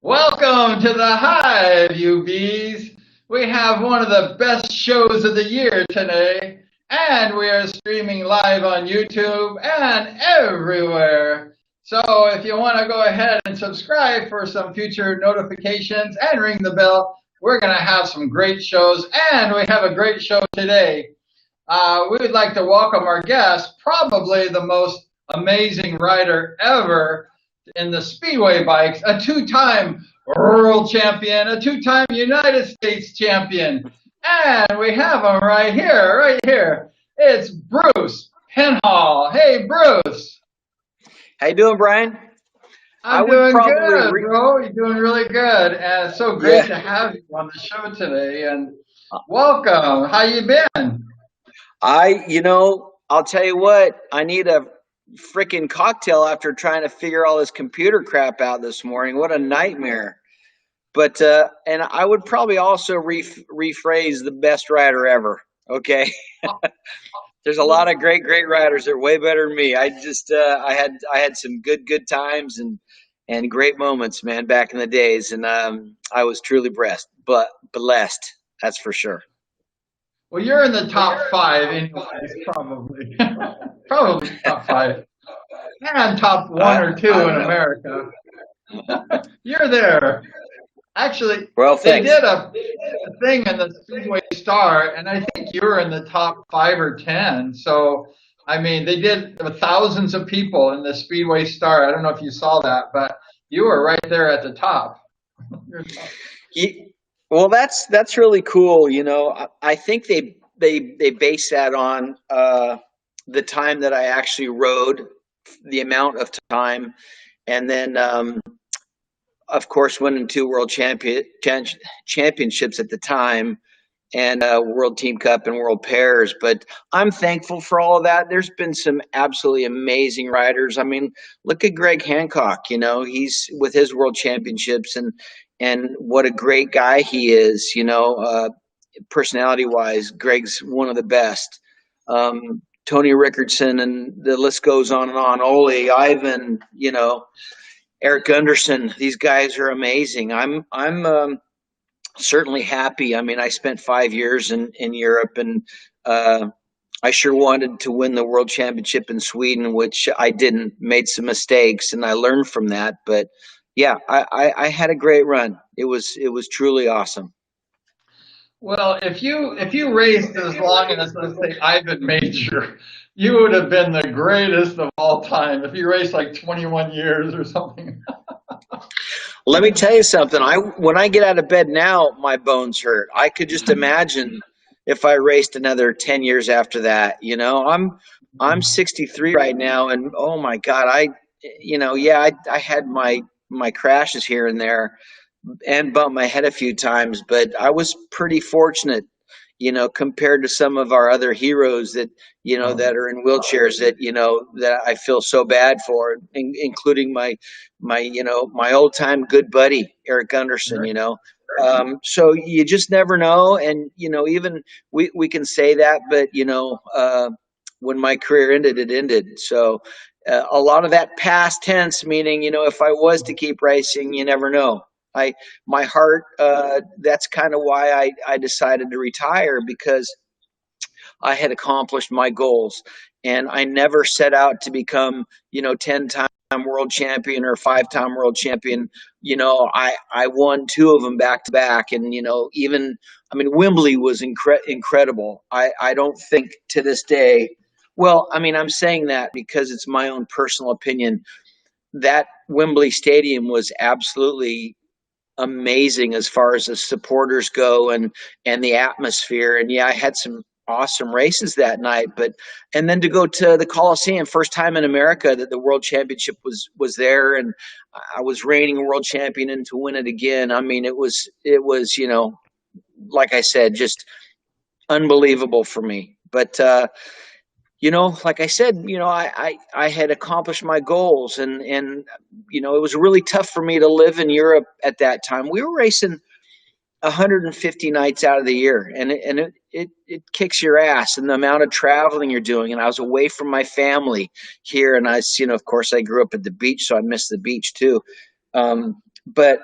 Welcome to the Hive, you bees. We have one of the best shows of the year today, and we are streaming live on YouTube and everywhere. So if you want to go ahead and subscribe for some future notifications and ring the bell, we're going to have some great shows, and we have a great show today. We would like to welcome our guest, probably the most amazing rider ever in the Speedway bikes, a two-time world champion, a two-time United States champion. And we have him right here, right here. It's Bruce Penhall. Hey, Bruce. How you doing, Brian? I'm doing good, bro. You're doing really good. And it's so great to have you on the show today. And welcome. How you been? I'll tell you what, I need a freaking cocktail after trying to figure all this computer crap out this morning. What a nightmare. But, and I would probably also rephrase the best rider ever. Okay. There's a lot of great riders that are way better than me. I just, I had some good times and great moments, man, back in the days. And, I was truly blessed. That's for sure. Well, you're in the top five anyways, probably. Probably top five. And top one or two in America. You're there. Actually, they did a thing in the Speedway Star, and I think you were in the top 5 or 10. So, I mean, they did thousands of people in the Speedway Star. I don't know if you saw that, but you were right there at the top. Well, that's really cool. You know, I think they base that on the time that I actually rode, the amount of time, and then of course winning 2 world championships at the time, and World Team Cup and World Pairs. But I'm thankful for all of that. There's been some absolutely amazing riders. I mean, look at Greg Hancock. You know, he's with his World Championships, and what a great guy he is. You know, personality wise, Greg's one of the best. Tony Rickardson, and the list goes on and on. Ole, Ivan, you know, Eric Gunderson. These guys are amazing. I'm certainly happy. I mean, I spent 5 years in Europe, and I sure wanted to win the world championship in Sweden, which I didn't. Made some mistakes, and I learned from that. But yeah, I had a great run. It was truly awesome. Well, if you raced as long as, let's say, Ivan Major, you would have been the greatest of all time. If you raced like 21 years or something. Let me tell you something. When I get out of bed now, my bones hurt. I could just imagine if I raced another 10 years after that. You know, I'm 63 right now, and oh my God, I had my crashes here and there, and bumped my head a few times, but I was pretty fortunate, you know, compared to some of our other heroes that, you know, that are in wheelchairs that, you know, that I feel so bad for, including my old time good buddy, Eric Gunderson, you know. So you just never know. And, you know, even we can say that, but, you know, when my career ended, it ended. So a lot of that past tense, meaning, you know, if I was to keep racing, you never know. My heart, that's kind of why I decided to retire, because I had accomplished my goals, and I never set out to become, you know, 10-time world champion or 5-time world champion. You know, I won 2 of them back to back. And, you know, even, I mean, Wembley was incredible. I don't think to this day, well, I mean, I'm saying that because it's my own personal opinion, that Wembley Stadium was absolutely amazing as far as the supporters go, and the atmosphere. And yeah, I had some awesome races that night, and then to go to the Coliseum, first time in America that the world championship was there, and I was reigning world champion, and to win it again, I mean, it was, you know, like I said, just unbelievable for me. But you know, like I said, you know, I had accomplished my goals, and you know, it was really tough for me to live in Europe at that time. We were racing 150 nights out of the year, and it kicks your ass, and the amount of traveling you're doing. And I was away from my family here, and you know, of course, I grew up at the beach, so I missed the beach too. But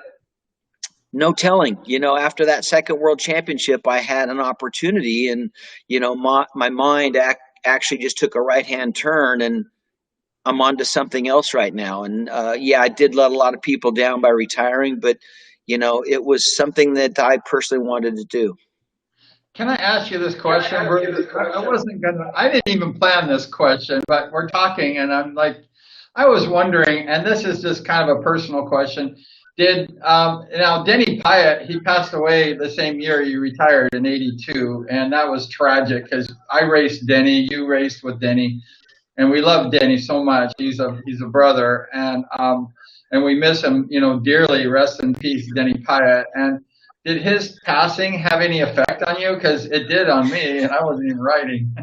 no telling. After that second world championship, I had an opportunity, and my mind actually just took a right hand turn, and I'm on to something else right now. And yeah, I did let a lot of people down by retiring, but it was something that I personally wanted to do. Can I ask you this question, Bruce? I didn't even plan this question, but we're talking, and I'm like, I was wondering, and this is just kind of a personal question. Now Denny Pyatt, he passed away the same year you retired in '82, and that was tragic because I raced Denny, you raced with Denny, and we love Denny so much. He's a brother, and we miss him, dearly. Rest in peace, Denny Pyatt. And did his passing have any effect on you? Because it did on me, and I wasn't even riding.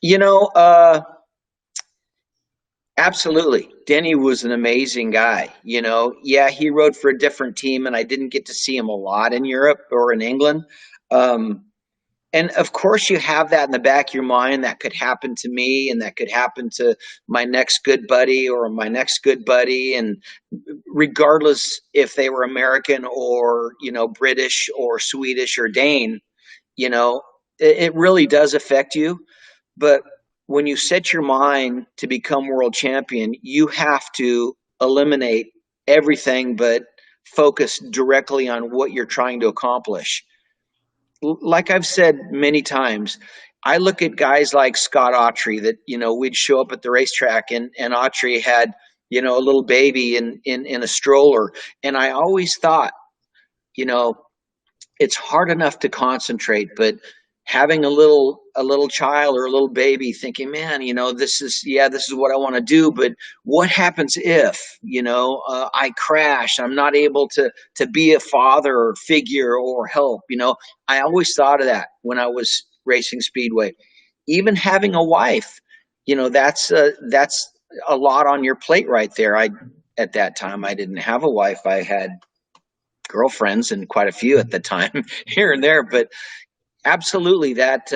You know, Absolutely. Denny was an amazing guy. Yeah, he rode for a different team, and I didn't get to see him a lot in Europe or in England. Um, and of course, you have that in the back of your mind that could happen to me, and that could happen to my next good buddy or my next good buddy. And regardless if they were American or, British or Swedish or Dane, you know, it really does affect you. But when you set your mind to become world champion, you have to eliminate everything but focus directly on what you're trying to accomplish. Like I've said many times, I look at guys like Scott Autry that, we'd show up at the racetrack, and Autry had, a little baby in a stroller. And I always thought, you know, it's hard enough to concentrate, but having a little child or a little baby thinking, man, this is what I want to do, but what happens if, I crash, I'm not able to be a father figure or help. I always thought of that when I was racing Speedway. Even having a wife, that's a lot on your plate right there. At that time, I didn't have a wife. I had girlfriends, and quite a few at the time here and there, but absolutely that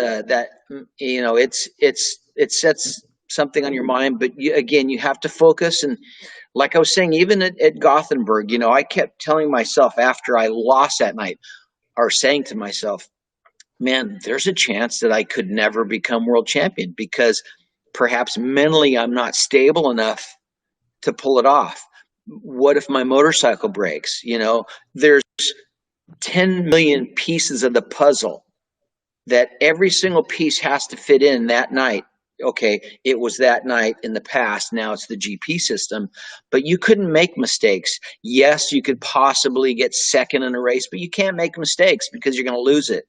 it sets something on your mind. But again, you have to focus. And like I was saying, even at Gothenburg, I kept telling myself after I lost that night, or saying to myself, man, there's a chance that I could never become world champion, because perhaps mentally I'm not stable enough to pull it off. What if my motorcycle breaks? There's 10 million pieces of the puzzle that every single piece has to fit in that night. Okay, it was that night in the past. Now it's the GP system, but you couldn't make mistakes. Yes, you could possibly get second in a race, but you can't make mistakes because you're going to lose it,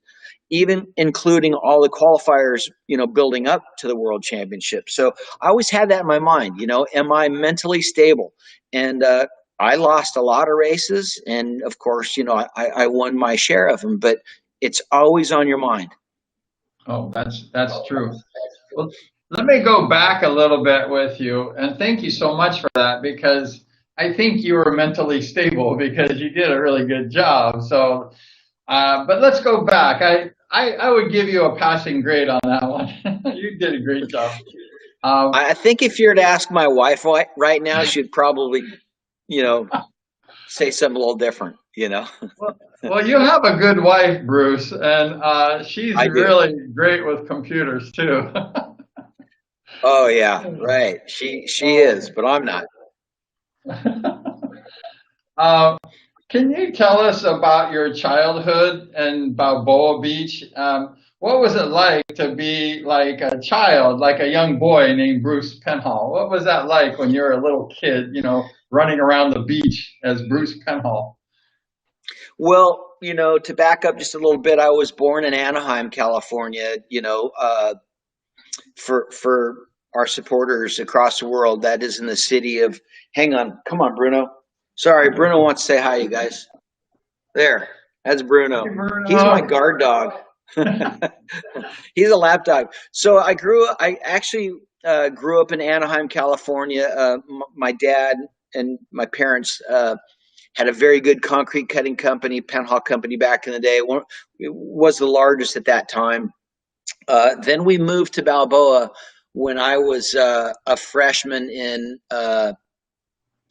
even including all the qualifiers, building up to the world championship. So I always had that in my mind, am I mentally stable? And I lost a lot of races, and of course, I won my share of them, but it's always on your mind. Oh, that's true. Well, let me go back a little bit with you, and thank you so much for that, because I think you were mentally stable because you did a really good job. So, but let's go back. I would give you a passing grade on that one. You did a great job. I think if you were to ask my wife right now, she'd probably, say something a little different, Well, you have a good wife, Bruce, and she's really great with computers too. Oh yeah, right. She is, but I'm not. Can you tell us about your childhood in Balboa Beach? What was it like to be like a child, like a young boy named Bruce Penhall? What was that like when you were a little kid, running around the beach as Bruce Penhall? Well, to back up just a little bit, I was born in Anaheim, California. For our supporters across the world, that is in the city of. Hang on, come on, Bruno. Sorry, Bruno wants to say hi, you guys. There, that's Bruno. Hey, Bruno. He's my guard dog. He's a lap dog. So I actually grew up in Anaheim, California. My dad and my parents had a very good concrete cutting company, Penhall company back in the day. It was the largest at that time. Then we moved to Balboa when I was a freshman in,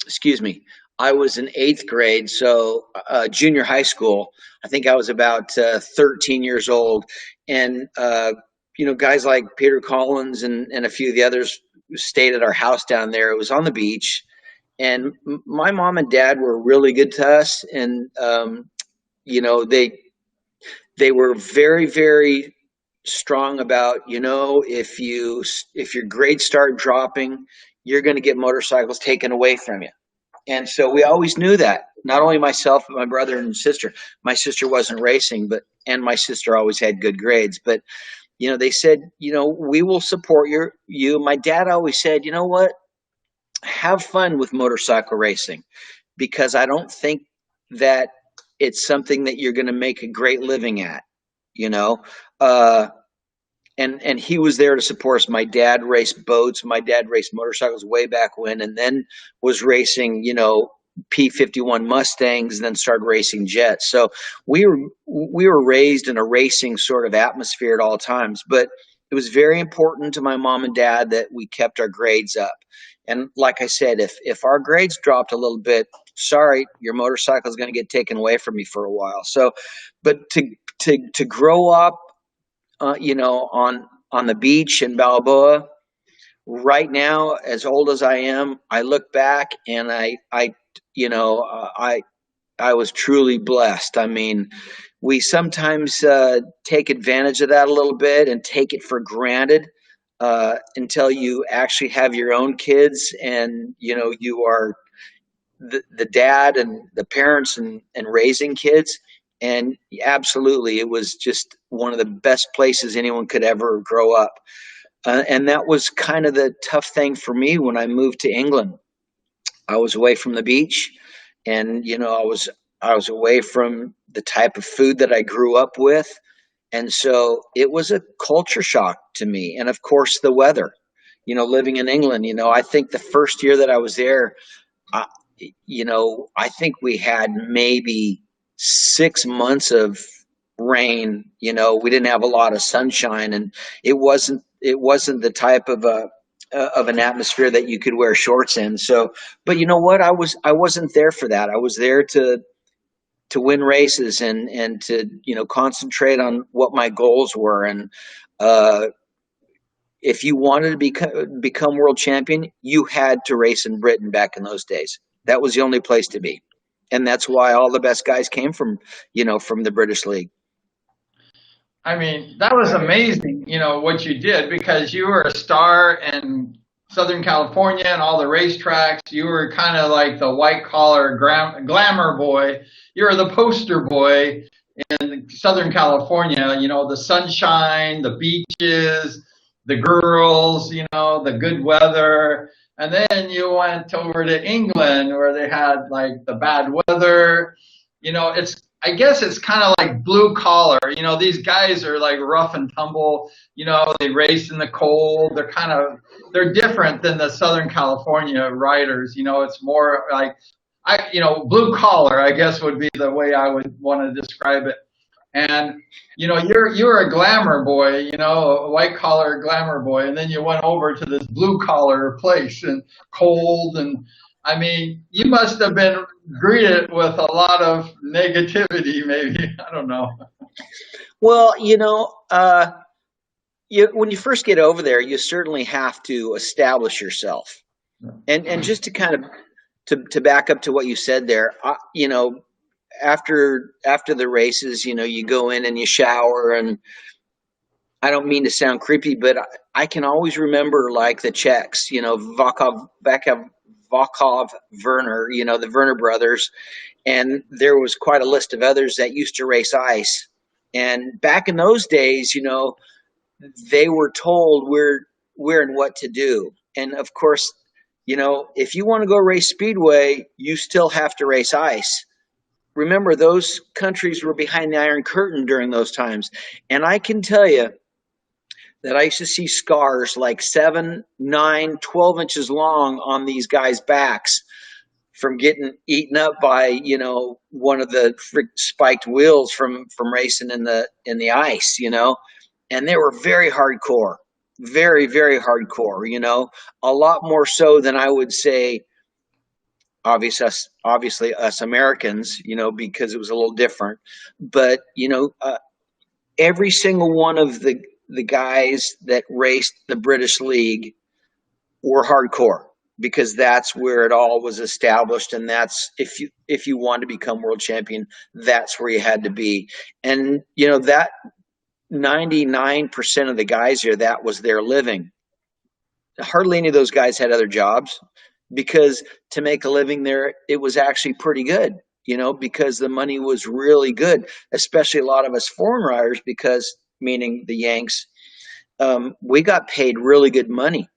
excuse me, I was in eighth grade, so junior high school. I think I was about 13 years old, and guys like Peter Collins and a few of the others stayed at our house down there. It was on the beach, and my mom and dad were really good to us, and you know they were very, very strong about, if your grades start dropping, you're going to get motorcycles taken away from you. And so we always knew that. Not only myself, but my brother and sister. My sister wasn't racing, and my sister always had good grades. But they said, we will support you. My dad always said, you know what? Have fun with motorcycle racing, because I don't think that it's something that you're going to make a great living at. You know, uh, and he was there to support us. My dad raced boats. My dad raced motorcycles way back when, and then was racing, P-51 Mustangs, and then started racing jets. So we were raised in a racing sort of atmosphere at all times. But it was very important to my mom and dad that we kept our grades up. And like I said, if our grades dropped a little bit, sorry, your motorcycle is going to get taken away from you for a while. So, but to grow up on the beach in Balboa. Right now, as old as I am, I look back and I was truly blessed. I mean, we sometimes take advantage of that a little bit and take it for granted until you actually have your own kids, and you are the dad and the parents and raising kids. And absolutely, it was just one of the best places anyone could ever grow up. And that was kind of the tough thing for me when I moved to England. I was away from the beach, and I was away from the type of food that I grew up with, and so it was a culture shock to me. And of course, the weather. Living in England, I think the first year that I was there, I, I think we had maybe 6 months of rain. We didn't have a lot of sunshine, and it wasn't the type of an atmosphere that you could wear shorts in. So, but you know what? I wasn't there for that. I was there to win races and to concentrate on what my goals were. And if you wanted to become world champion, you had to race in Britain back in those days. That was the only place to be. And that's why all the best guys came from the British League. I mean, that was amazing, what you did, because you were a star in Southern California and all the racetracks. You were kind of like the white collar glamour boy. You were the poster boy in Southern California, the sunshine, the beaches, the girls, the good weather. And then you went over to England where they had like the bad weather. I guess it's kind of like blue collar. These guys are like rough and tumble. They race in the cold. They're different than the Southern California riders. It's more like blue collar, I guess would be the way I would want to describe it. And you're a glamour boy, a white collar glamour boy, and then you went over to this blue collar place and cold. And I mean, you must have been greeted with a lot of negativity, maybe. I don't know. Well, when you first get over there, you certainly have to establish yourself. And just to kind of to back up to what you said there, after the races, you go in and you shower, and I don't mean to sound creepy, but I can always remember like the Czechs, Vakov, Werner, the Werner brothers, and there was quite a list of others that used to race ice. And back in those days, they were told where and what to do. And of course, if you want to go race speedway, you still have to race ice. Remember, those countries were behind the Iron Curtain during those times. And I can tell you that I used to see scars like 7, 9, 12 inches long on these guys' backs from getting eaten up by, one of the spiked wheels from racing in the ice, and they were very hardcore, very, very hardcore, a lot more so than I would say obviously us Americans, because it was a little different. But every single one of the guys that raced the British League were hardcore, because that's where it all was established, and that's if you wanted to become world champion, that's where you had to be. And that 99% of the guys here, that was their living. Hardly any of those guys had other jobs, because to make a living there, it was actually pretty good, because the money was really good, especially a lot of us foreign riders, because meaning the Yanks, we got paid really good money.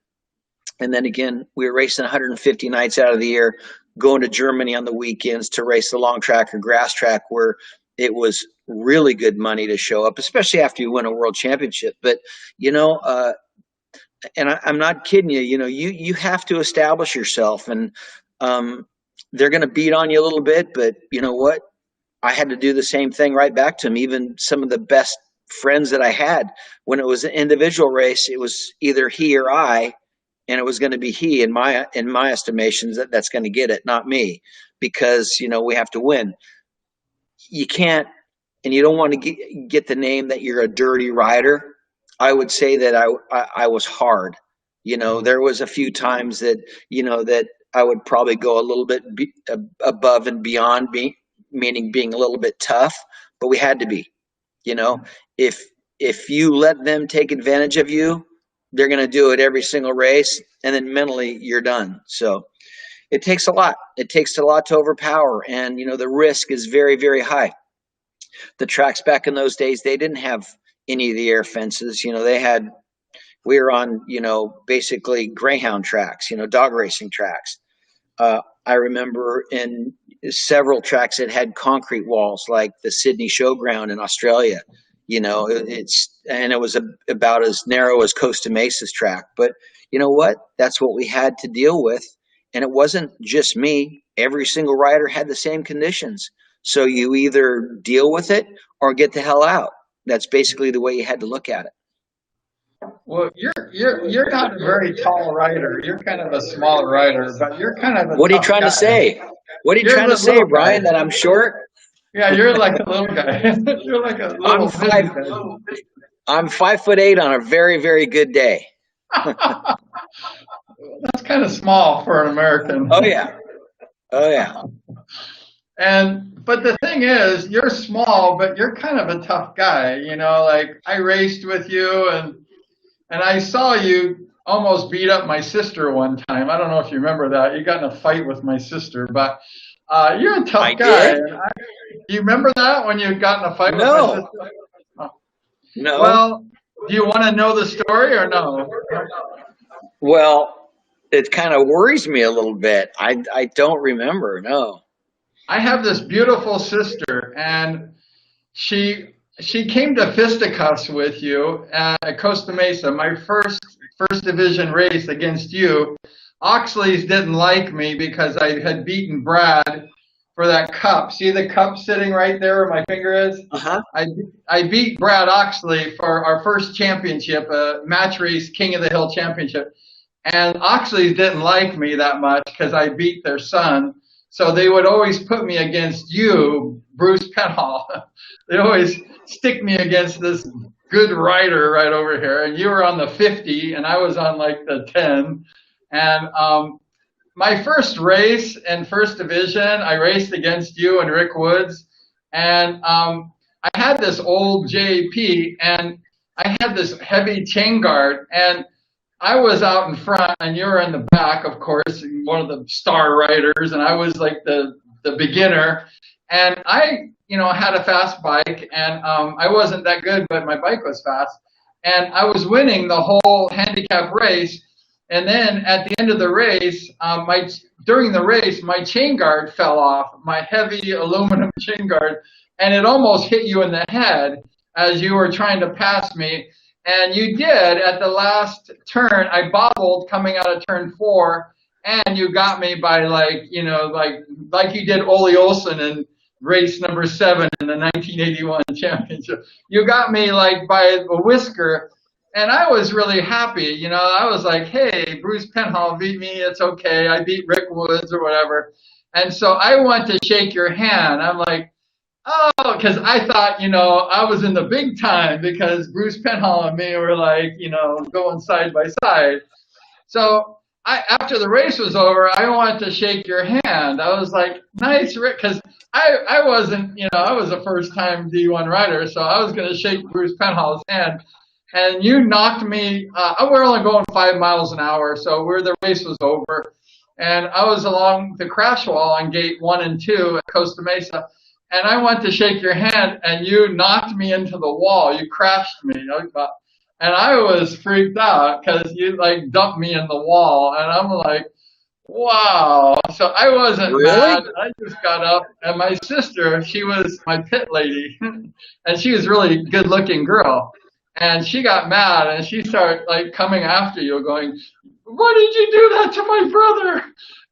And then again, we were racing 150 nights out of the year, going to Germany on the weekends to race the long track or grass track, where it was really good money to show up, especially after you win a world championship. But, and I'm not kidding you, you have to establish yourself, and they're going to beat on you a little bit, but you know what? I had to do the same thing right back to them. Even some of the best friends that I had, when it was an individual race, it was either he or I, and it was going to be he in my estimations that's going to get it, not me, because we have to win. You can't, and you don't want to get the name that you're a dirty rider. I would say that I was hard. There was a few times that that I would probably go a little bit above and beyond, meaning being a little bit tough, but we had to be. If you let them take advantage of you, they're going to do it every single race, and then mentally you're done. So it takes a lot. It takes a lot to overpower, and the risk is very, very high. The tracks back in those days, they didn't have any of the air fences. We were on basically greyhound tracks, dog racing tracks. I remember in several tracks that had concrete walls, like the Sydney Showground in Australia. It was about as narrow as Costa Mesa's track. But you know what? That's what we had to deal with. And it wasn't just me. Every single rider had the same conditions. So you either deal with it or get the hell out. That's basically the way you had to look at it. Well, you're not a very tall rider. You're kind of a small rider, but you're kind of a What are you tough trying guy. to say? What are you trying to say, Brian, that I'm short? Yeah, you're like a little guy. You're like a little guy. I'm 5'8" on a very, very good day. That's kind of small for an American. Oh yeah. But the thing is, you're small, but you're kind of a tough guy. Like I raced with you, and I saw you almost beat up my sister one time. I don't know if you remember that. You got in a fight with my sister, but you're a tough guy. Did? Do you remember that when you got in a fight with my sister? Oh. No. Well, do you want to know the story or no? Well, it kind of worries me a little bit. I don't remember. No. I have this beautiful sister, and she came to fisticuffs with you at Costa Mesa, my first division race against you. Oxley's didn't like me because I had beaten Brad for that cup. See the cup sitting right there where my finger is? Uh-huh. I beat Brad Oxley for our first championship, a match race King of the Hill championship. And Oxley's didn't like me that much because I beat their son. So they would always put me against you, Bruce Penhall. They always stick me against this good rider right over here. And you were on the 50 and I was on like the 10. And my first race in first division, I raced against you and Rick Woods. And I had this old JP and I had this heavy chain guard. And I was out in front and you were in the back, of course, one of the star riders, and I was like the beginner. And I, had a fast bike, and I wasn't that good, but my bike was fast. And I was winning the whole handicap race. And then at the end of the race, during the race, my chain guard fell off, my heavy aluminum chain guard, and it almost hit you in the head as you were trying to pass me. And you did at the last turn. I bobbled coming out of turn 4, and you got me by like you did Ole Olsen in race number 7 in the 1981 championship. You got me like by a whisker, and I was really happy. I was like, hey, Bruce Penhall beat me. It's okay. I beat Rick Woods or whatever. And so I went to shake your hand. I'm like, oh, because I thought, I was in the big time because Bruce Penhall and me were like, going side by side. So after the race was over, I wanted to shake your hand. I was like, nice, Rick, because I wasn't, I was a first time D1 rider, so I was going to shake Bruce Penhall's hand. And you knocked me, we're only going 5 miles an hour, so the race was over. And I was along the crash wall on gate 1 and 2 at Costa Mesa. And I went to shake your hand, and you knocked me into the wall. You crashed me. And I was freaked out because you like dumped me in the wall. And I'm like, wow. So I wasn't mad. I just got up. And my sister, she was my pit lady. And she was a really good looking girl. And she got mad and she started like coming after you going, why did you do that to my brother?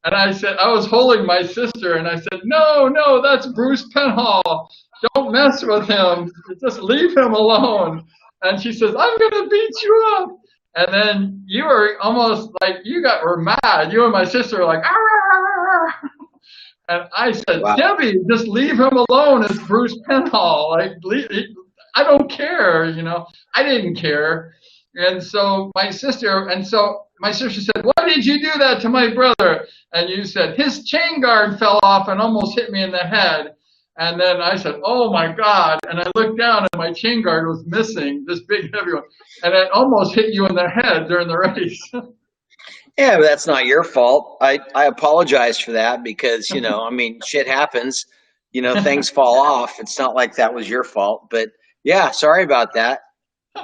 And I said, I was holding my sister and I said, no, that's Bruce Penhall. Don't mess with him. Just leave him alone. And she says, I'm going to beat you up. And then you were almost like, were mad. You and my sister were like, ah. And I said, wow. Debbie, just leave him alone. It's Bruce Penhall. Like, I don't care, I didn't care. And so my sister said, why did you do that to my brother? And you said, his chain guard fell off and almost hit me in the head. And then I said, oh my God. And I looked down and my chain guard was missing, this big heavy one. And it almost hit you in the head during the race. Yeah, but that's not your fault. I apologize for that because, shit happens, things fall off. It's not like that was your fault, but yeah, sorry about that.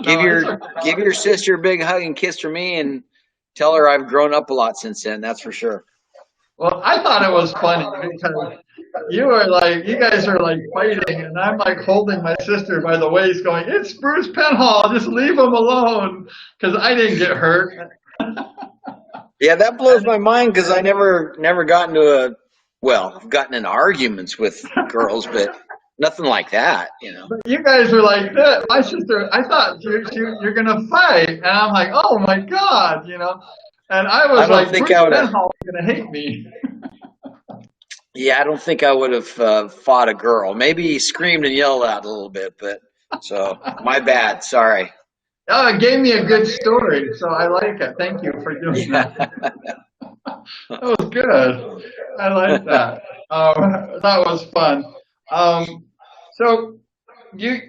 Give your sister a big hug and kiss from me and tell her I've grown up a lot since then. That's for sure. Well, I thought it was funny because you guys are like fighting and I'm like holding my sister by the waist going, it's Bruce Penhall, just leave him alone because I didn't get hurt. Yeah, that blows my mind because I never got into I've gotten in arguments with girls, but nothing like that, But you guys were like that. My sister, I thought you're gonna fight, and I'm like, oh my God, And I was like, Bruce Penhall is gonna hate me. Yeah, I don't think I would have fought a girl. Maybe screamed and yelled out a little bit, but so my bad. Sorry. Oh, it gave me a good story, so I like it. Thank you for doing that. That was good. I like that. That was fun. So you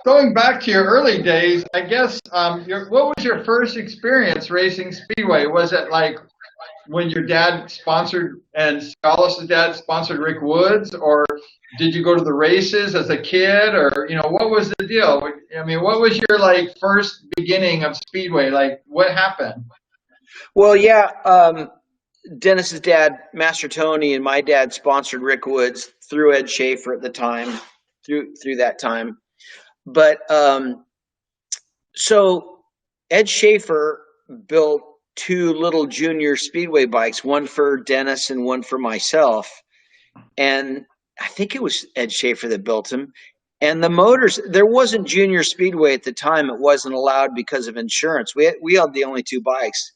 going back to your early days, I guess what was your first experience racing Speedway? Was it like when your dad sponsored and Scholars' dad sponsored Rick Woods, or did you go to the races as a kid, or what was the deal? I mean, what was your like first beginning of Speedway? Like, what happened? Well, yeah, Dennis's dad, Master Tony, and my dad sponsored Rick Woods through Ed Schaefer at the time, through that time. But so Ed Schaefer built 2 little junior Speedway bikes, one for Dennis and one for myself. And I think it was Ed Schaefer that built them. And the motors, there wasn't junior Speedway at the time. It wasn't allowed because of insurance. We had the only 2 bikes.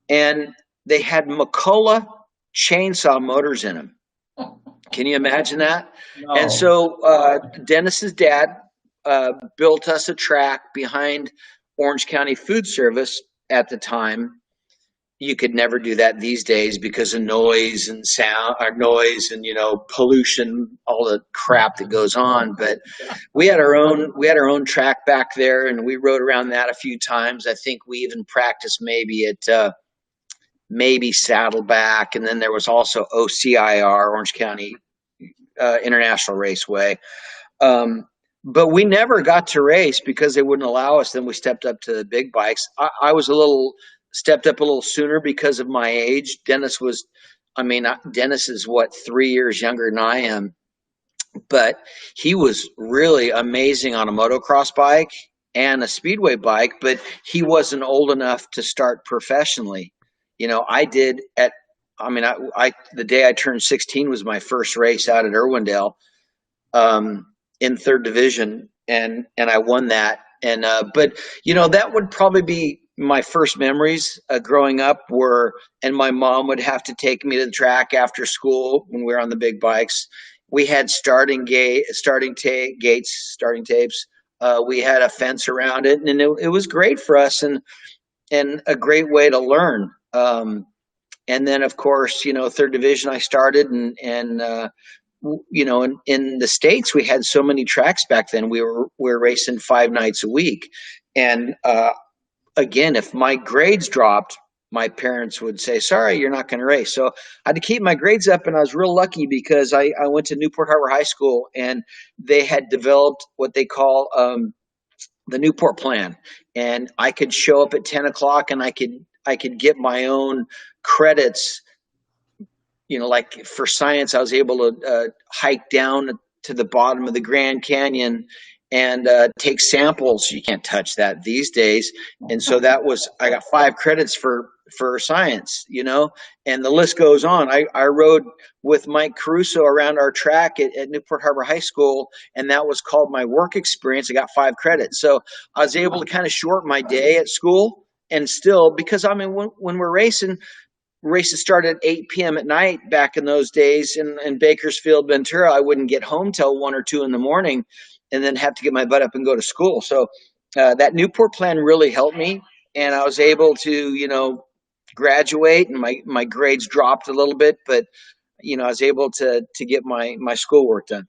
And they had McCullough chainsaw motors in them. Can you imagine that? No. And so Dennis's dad built us a track behind Orange County Food Service at the time. You could never do that these days because of noise and sound, or noise and pollution, all the crap that goes on. But we had our own track back there, and we rode around that a few times. I think we even practiced maybe at Saddleback, and then there was also OCIR, Orange County International Raceway. But we never got to race because they wouldn't allow us. Then we stepped up to the big bikes. I was stepped up a little sooner because of my age. Dennis is 3 years younger than I am, but he was really amazing on a motocross bike and a Speedway bike, but he wasn't old enough to start professionally. I did the day I turned 16 was my first race out at Irwindale, in 3rd division. And I won that. And, but that would probably be my first memories growing up were, and my mom would have to take me to the track after school when we were on the big bikes. We had starting tapes. We had a fence around it, and it was great for us, and a great way to learn. And then, of course, third division I started, and in the States, we had so many tracks back then. We were racing 5 nights a week. And again, if my grades dropped, my parents would say, sorry, you're not going to race. So I had to keep my grades up, and I was real lucky because I went to Newport Harbor High School, and they had developed what they call the Newport plan. And I could show up at 10 o'clock, and I could get my own credits. Like for science, I was able to hike down to the bottom of the Grand Canyon and take samples. You can't touch that these days. And so I got 5 credits for science, and the list goes on. I rode with Mike Caruso around our track at Newport Harbor High School, and that was called my work experience. I got 5 credits. So I was able to kind of shorten my day at school, and still, because when we're racing, races started at 8 p.m. at night back in those days in Bakersfield, Ventura. I wouldn't get home till 1 or 2 in the morning, and then have to get my butt up and go to school. So that Newport plan really helped me, and I was able to, graduate, and my grades dropped a little bit, but I was able to get my schoolwork done.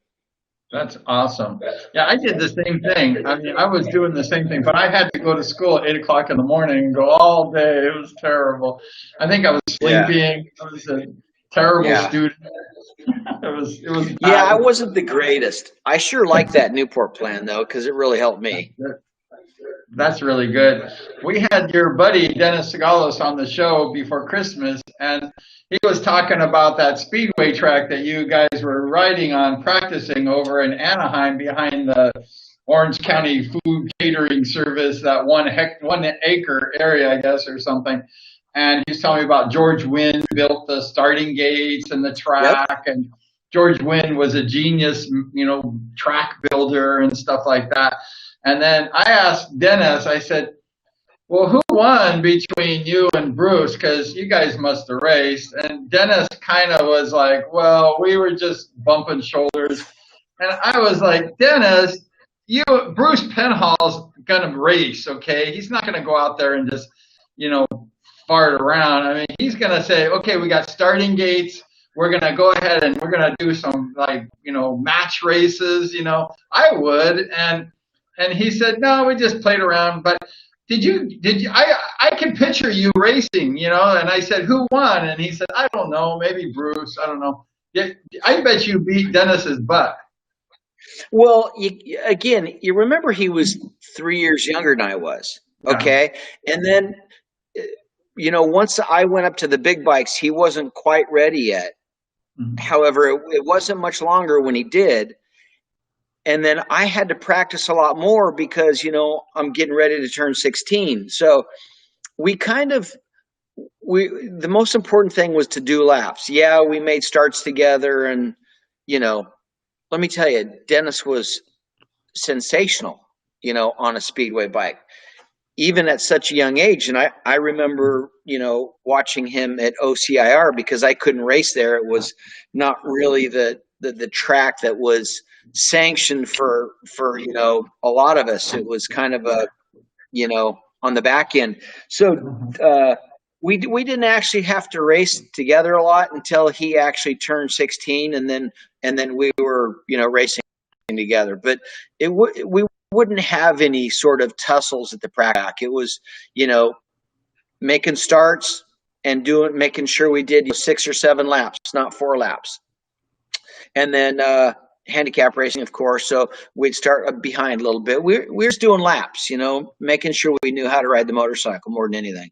That's awesome. Yeah, I did the same thing. I mean, I was doing the same thing, but I had to go to school at 8 o'clock in the morning and go all day. It was terrible. I think I was sleeping. I was a terrible student. It was bad. Yeah, I wasn't the greatest. I sure liked that Newport plan though, because it really helped me. That's really good. We had your buddy Dennis Segalos on the show before Christmas, and he was talking about that Speedway track that you guys were riding on, practicing over in Anaheim behind the Orange County Food Catering Service, that 1 acre area, I guess, or something. And he was telling me about George Wynn built the starting gates and the track, and George Wynn was a genius, track builder and stuff like that. And then I asked Dennis, I said, well, who won between you and Bruce? Because you guys must have raced. And Dennis kind of was like, well, we were just bumping shoulders. And I was like, Dennis, Bruce Penhall's going to race, okay? He's not going to go out there and just, fart around. I mean, he's going to say, okay, we got starting gates. We're going to go ahead and we're going to do some, match races, I would. And he said, no, we just played around. But did you, I can picture you racing, and I said, who won? And he said, I don't know, maybe Bruce, I don't know. I bet you beat Dennis's butt. Well, you remember he was 3 years younger than I was. Okay. Yeah. And then, once I went up to the big bikes, he wasn't quite ready yet. Mm-hmm. However, it wasn't much longer when he did. And then I had to practice a lot more because, I'm getting ready to turn 16. So the most important thing was to do laps. Yeah, we made starts together, and, let me tell you, Dennis was sensational, on a Speedway bike, even at such a young age. And I remember, watching him at OCIR because I couldn't race there. It was not really the track that was sanctioned for a lot of us. It was kind of a on the back end. So we didn't actually have to race together a lot until he actually turned 16, and then we were racing together. But we wouldn't have any sort of tussles at the track. It was making starts and making sure we did 6 or 7 laps, not 4 laps, and then handicap racing, of course. So we'd start behind a little bit. We're just doing laps, making sure we knew how to ride the motorcycle more than anything.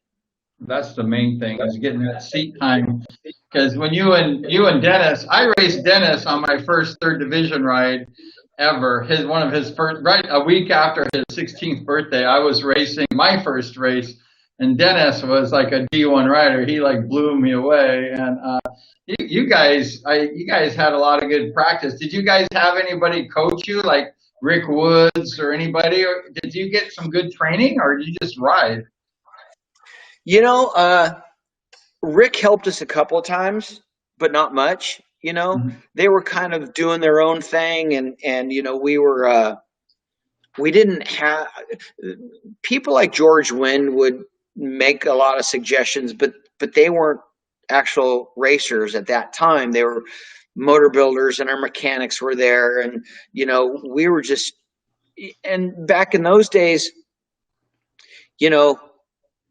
That's the main thing, is getting that seat time. Because when you and Dennis, I raced Dennis on my first third division ride ever. One of his first, right a week after his 16th birthday, I was racing my first race, and Dennis was like a D1 rider. He blew me away. And you guys had a lot of good practice. Did you guys have anybody coach you, like Rick Woods or anybody? Or did you get some good training, or did you just ride? You know, Rick helped us a couple of times, but not much. You know, Mhm. they were kind of doing their own thing, and you know, we didn't have people like George Wynn would make a lot of suggestions, but they weren't actual racers at that time. They were motor builders, and our mechanics were there, and you know, we were just. And back in those days, you know,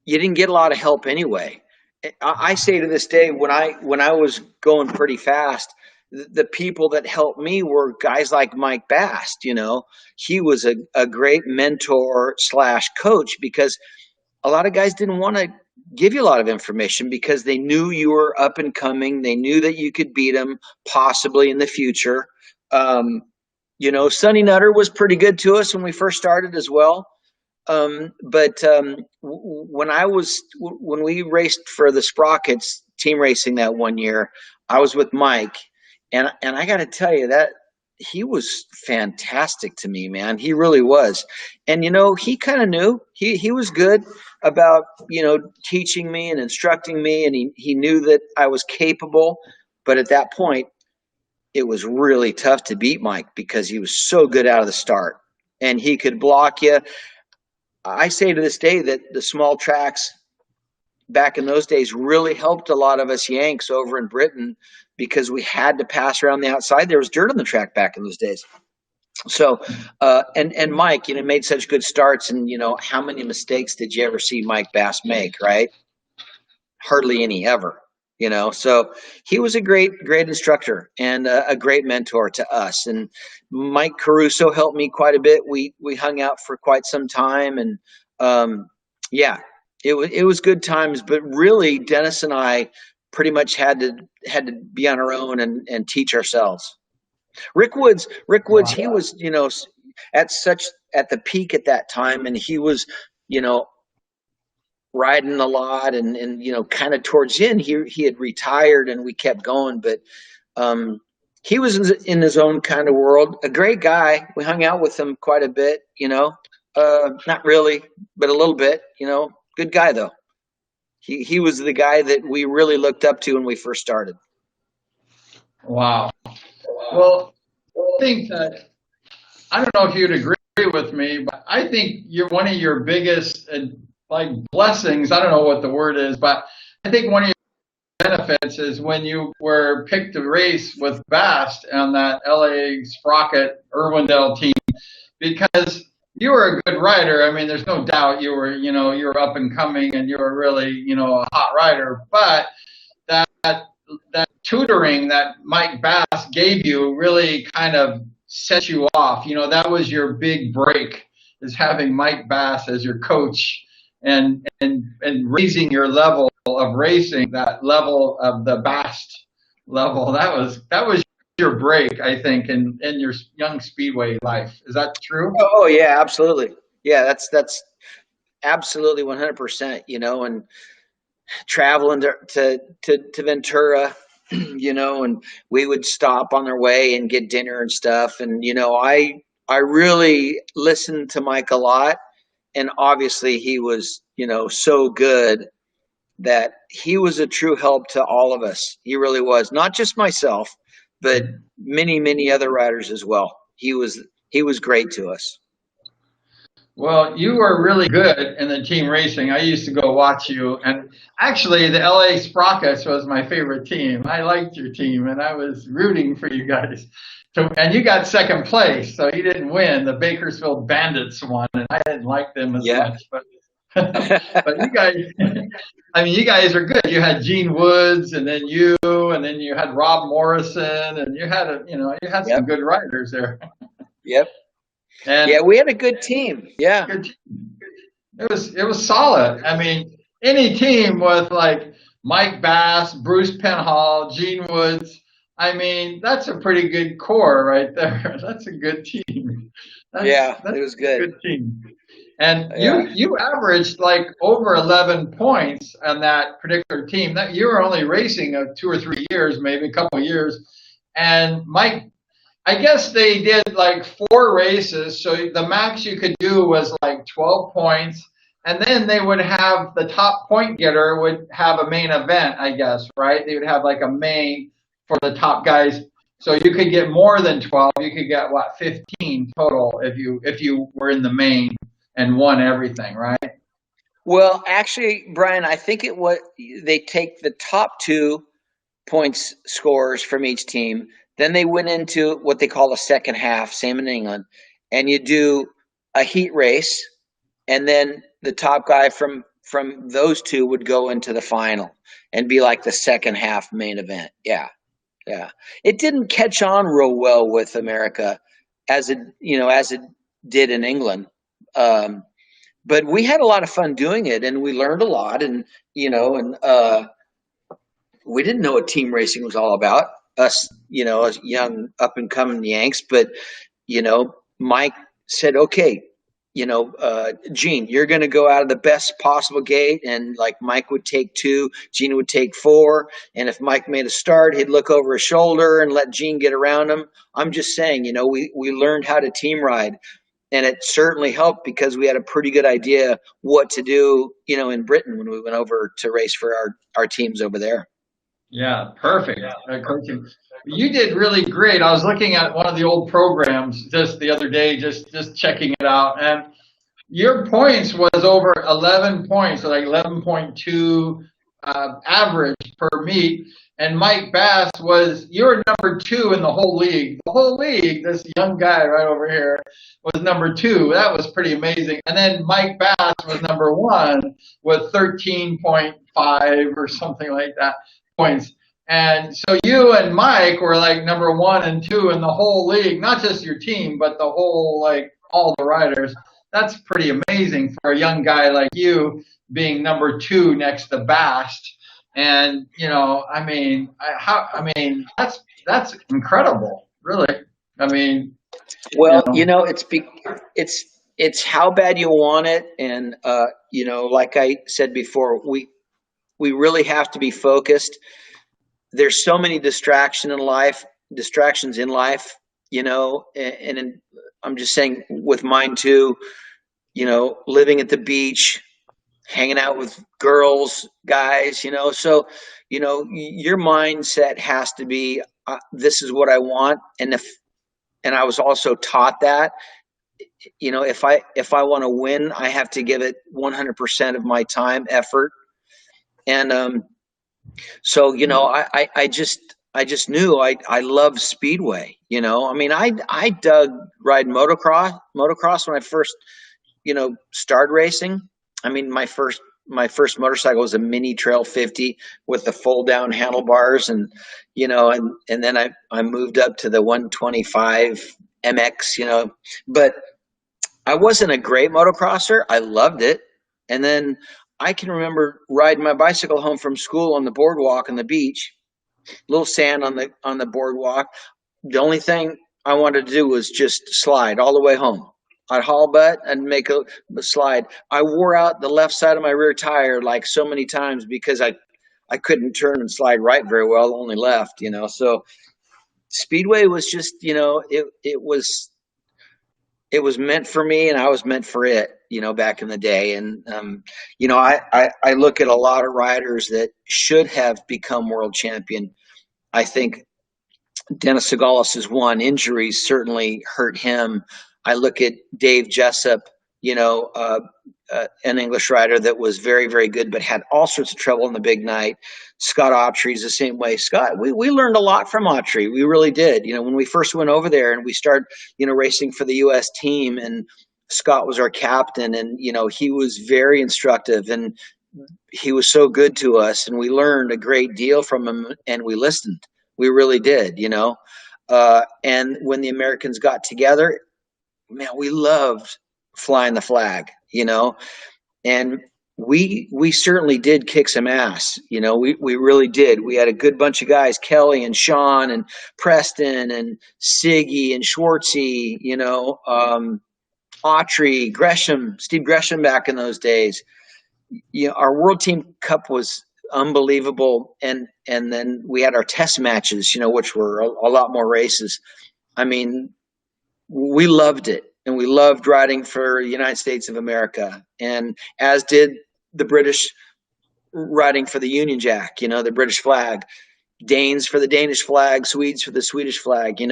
you didn't get a lot of help anyway. I say to this day, when I was going pretty fast, the people that helped me were guys like Mike Bast. You know, he was a great mentor slash coach because a lot of guys didn't want to give you a lot of information because they knew you were up and coming. They knew that you could beat them possibly in the future. Um, you know, Sonny Nutter was pretty good to us when we first started as well. But when we raced for the Sprockets team racing that one year, I was with Mike, and I got to tell you that he was fantastic to me, man. He really was, and you know he kind of knew he was good about you know teaching me and instructing me, and he knew that I was capable. But at that point, it was really tough to beat Mike because he was so good out of the start, and he could block you. I say to this day that the small tracks back in those days really helped a lot of us Yanks over in Britain because we had to pass around the outside. There was dirt on the track back in those days. So, and Mike, you know, made such good starts, and you know, how many mistakes did you ever see Mike Bass make? Right? Hardly any ever. You know, so he was a great instructor and a great mentor to us. And Mike Caruso helped me quite a bit. We hung out for quite some time, and um, yeah, it was good times. But really, Dennis and I pretty much had to be on our own and teach ourselves. Rick Woods, Wow. he was you know at the peak at that time, and he was you know riding a lot and you know kind of towards the end he had retired and we kept going, but um he was in his own kind of world, a great guy. We hung out with him quite a bit, you know, not really but a little bit, you know, good guy though. He was the guy that we really looked up to when we first started. Wow. Well, I think that I don't know if you'd agree with me, but I think you're one of your biggest like blessings. I don't know what the word is, but I think one of your benefits is when you were picked to race with Bast on that LA Sprocket Irwindale team because you were a good rider. I mean, there's no doubt you were, you know, you were up and coming and you were really, you know, a hot rider. But that that tutoring that Mike Bass gave you really kind of set you off. You know, that was your big break, is having Mike Bass as your coach and raising your level of racing, that level of the Bass level. That was your break, I think, in your young speedway life. Is that true? Oh yeah, absolutely. Yeah, that's absolutely 100%, you know. And traveling to Ventura, you know, and we would stop on their way and get dinner and stuff. And you know, I really listened to Mike a lot, and obviously he was, you know, so good that he was a true help to all of us. He really was, not just myself, but many other riders as well. He was great to us. Well, you were really good in the team racing. I used to go watch you, and actually, the LA Sprockets was my favorite team. I liked your team, and I was rooting for you guys. And you got second place, so you didn't win. The Bakersfield Bandits won, and I didn't like them as Yeah. much. But but you guys, I mean, you guys are good. You had Gene Woods, and then you had Rob Morrison, and you had some Yep. good riders there. Yep. Yeah, And we had a good team. Yeah. good it was solid. I mean, any team with like Mike Bass, Bruce Penhall, Gene Woods. I mean, that's a pretty good core right there. That's a good team. That's Yeah, that's it was a good. good team. And Yeah. you averaged like over 11 points on that particular team. That you were only racing 2 or 3 years, maybe a couple of years. And Mike, I guess they did like 4 races, so the max you could do was like 12 points, and then they would have the top point getter would have a main event, I guess, right? They would have like a main for the top guys. So you could get more than 12. You could get what, 15 total if you were in the main and won everything, right? Well, actually, Brian, I think they take the top two points scores from each team. Then they went into what they call a second half, same in England, and you do a heat race, and then the top guy from those two would go into the final and be like the second half main event. Yeah, yeah. It didn't catch on real well with America as it did in England. Um, but we had a lot of fun doing it, and we learned a lot, and we didn't know what team racing was all about. Us, as young up and coming Yanks, but Mike said, "Okay, Gene, you're going to go out of the best possible gate," and like Mike would take two, Gene would take four, and if Mike made a start, he'd look over his shoulder and let Gene get around him. I'm just saying, we learned how to team ride. And it certainly helped because we had a pretty good idea what to do, in Britain when we went over to race for our teams over there. Yeah, perfect. Coaching. You did really great. I was looking at one of the old programs just the other day, just checking it out, and your points was over 11 points, so like 11.2 average per meet. And Mike Bass you were number 2 in the whole league. The whole league, this young guy right over here was number 2. That was pretty amazing. And then Mike Bass was number 1 with 13.5 or something like that points. And so you and Mike were like number 1 and 2 in the whole league, not just your team, but the whole, like all the riders. That's pretty amazing for a young guy like you being number 2 next to Bast. And that's incredible, really. I mean, well, it's how bad you want it, and like I said before, we really have to be focused. There's so many distractions in life, and I'm just saying with mine too, living at the beach, hanging out with girls, guys, so, your mindset has to be, this is what I want. And I was also taught that, if I want to win, I have to give it 100% of my time, effort. And, so, I just knew I loved Speedway, I dug riding motocross when I first, started racing. I mean, my first motorcycle was a mini trail 50 with the fold down handlebars, and then I moved up to the 125 MX, but I wasn't a great motocrosser. I loved it. And then I can remember riding my bicycle home from school on the boardwalk on the beach, little sand on the boardwalk. The only thing I wanted to do was just slide all the way home. I'd haul butt and make a slide. I wore out the left side of my rear tire like so many times because I couldn't turn and slide right very well, only left, So Speedway was just, it was meant for me, and I was meant for it, back in the day. And, I look at a lot of riders that should have become world champion. I think Dennis Segalis is one. Injuries certainly hurt him. I look at Dave Jessup, an English rider that was very, very good, but had all sorts of trouble in the big night. Scott Autry's the same way. Scott, we learned a lot from Autry. We really did. When we first went over there and we started, racing for the U.S. team, and Scott was our captain, and, he was very instructive, and he was so good to us, and we learned a great deal from him, and we listened. We really did, and when the Americans got together, man, we loved flying the flag, and we certainly did kick some ass. We really did. We had a good bunch of guys, Kelly and Sean and Preston and Siggy and Schwartzy, Autry, Gresham, Steve Gresham back in those days. Our World Team Cup was unbelievable. And then we had our test matches, which were a lot more races. I mean, we loved it. and we loved riding for the United States of America, and as did the British riding for the Union Jack, the British flag. Danes for the Danish flag, Swedes for the Swedish flag.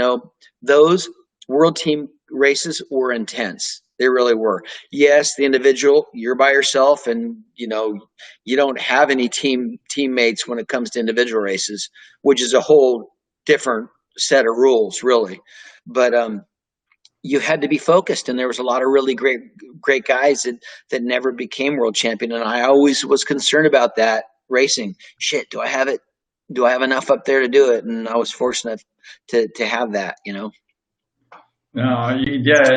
Those world team races were intense. They really were. Yes, the individual, you're by yourself, and you don't have any teammates when it comes to individual races, which is a whole different set of rules, really. But you had to be focused, and there was a lot of really great guys that never became world champion, and I always was concerned about that racing. Shit, do I have it? Do I have enough up there to do it? And I was fortunate to have that. No, you did.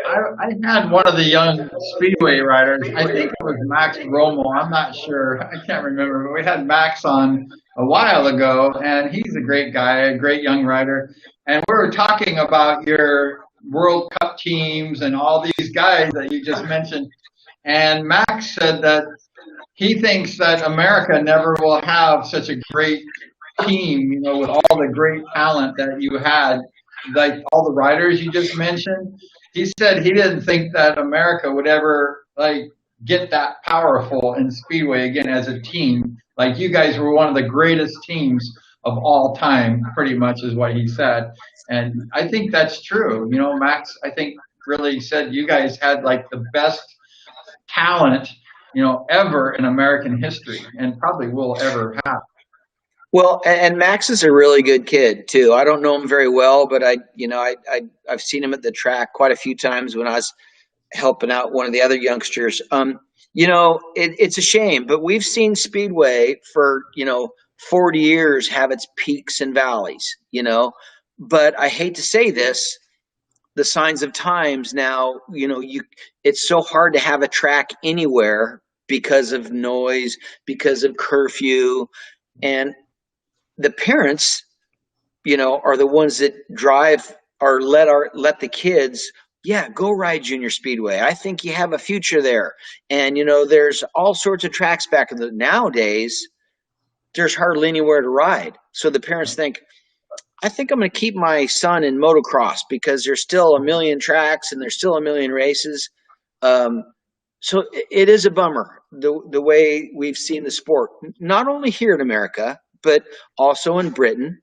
I had one of the young speedway riders. I think it was Max Romo. I'm not sure. I can't remember. But we had Max on a while ago, and he's a great guy, a great young rider. And we were talking about your World Cup teams and all these guys that you just mentioned. And Max said that he thinks that America never will have such a great team, with all the great talent that you had, like all the riders you just mentioned. He said he didn't think that America would ever get that powerful in Speedway again as a team. Like you guys were one of the greatest teams of all time, pretty much is what he said. And I think that's true. Max, I think really said you guys had like the best talent, ever in American history, and probably will ever have. Well, and Max is a really good kid too. I don't know him very well, but I've seen him at the track quite a few times when I was helping out one of the other youngsters. It's a shame, but we've seen Speedway for 40 years have its peaks and valleys. But I hate to say this, the signs of times now. It's so hard to have a track anywhere because of noise, because of curfew, and the parents, are the ones that drive or let the kids, go ride junior speedway. I think you have a future there. And there's all sorts of tracks back in the nowadays. There's hardly anywhere to ride. So the parents think, I think I'm going to keep my son in motocross because there's still a million tracks and there's still a million races. So it is a bummer the way we've seen the sport, not only here in America, but also in Britain.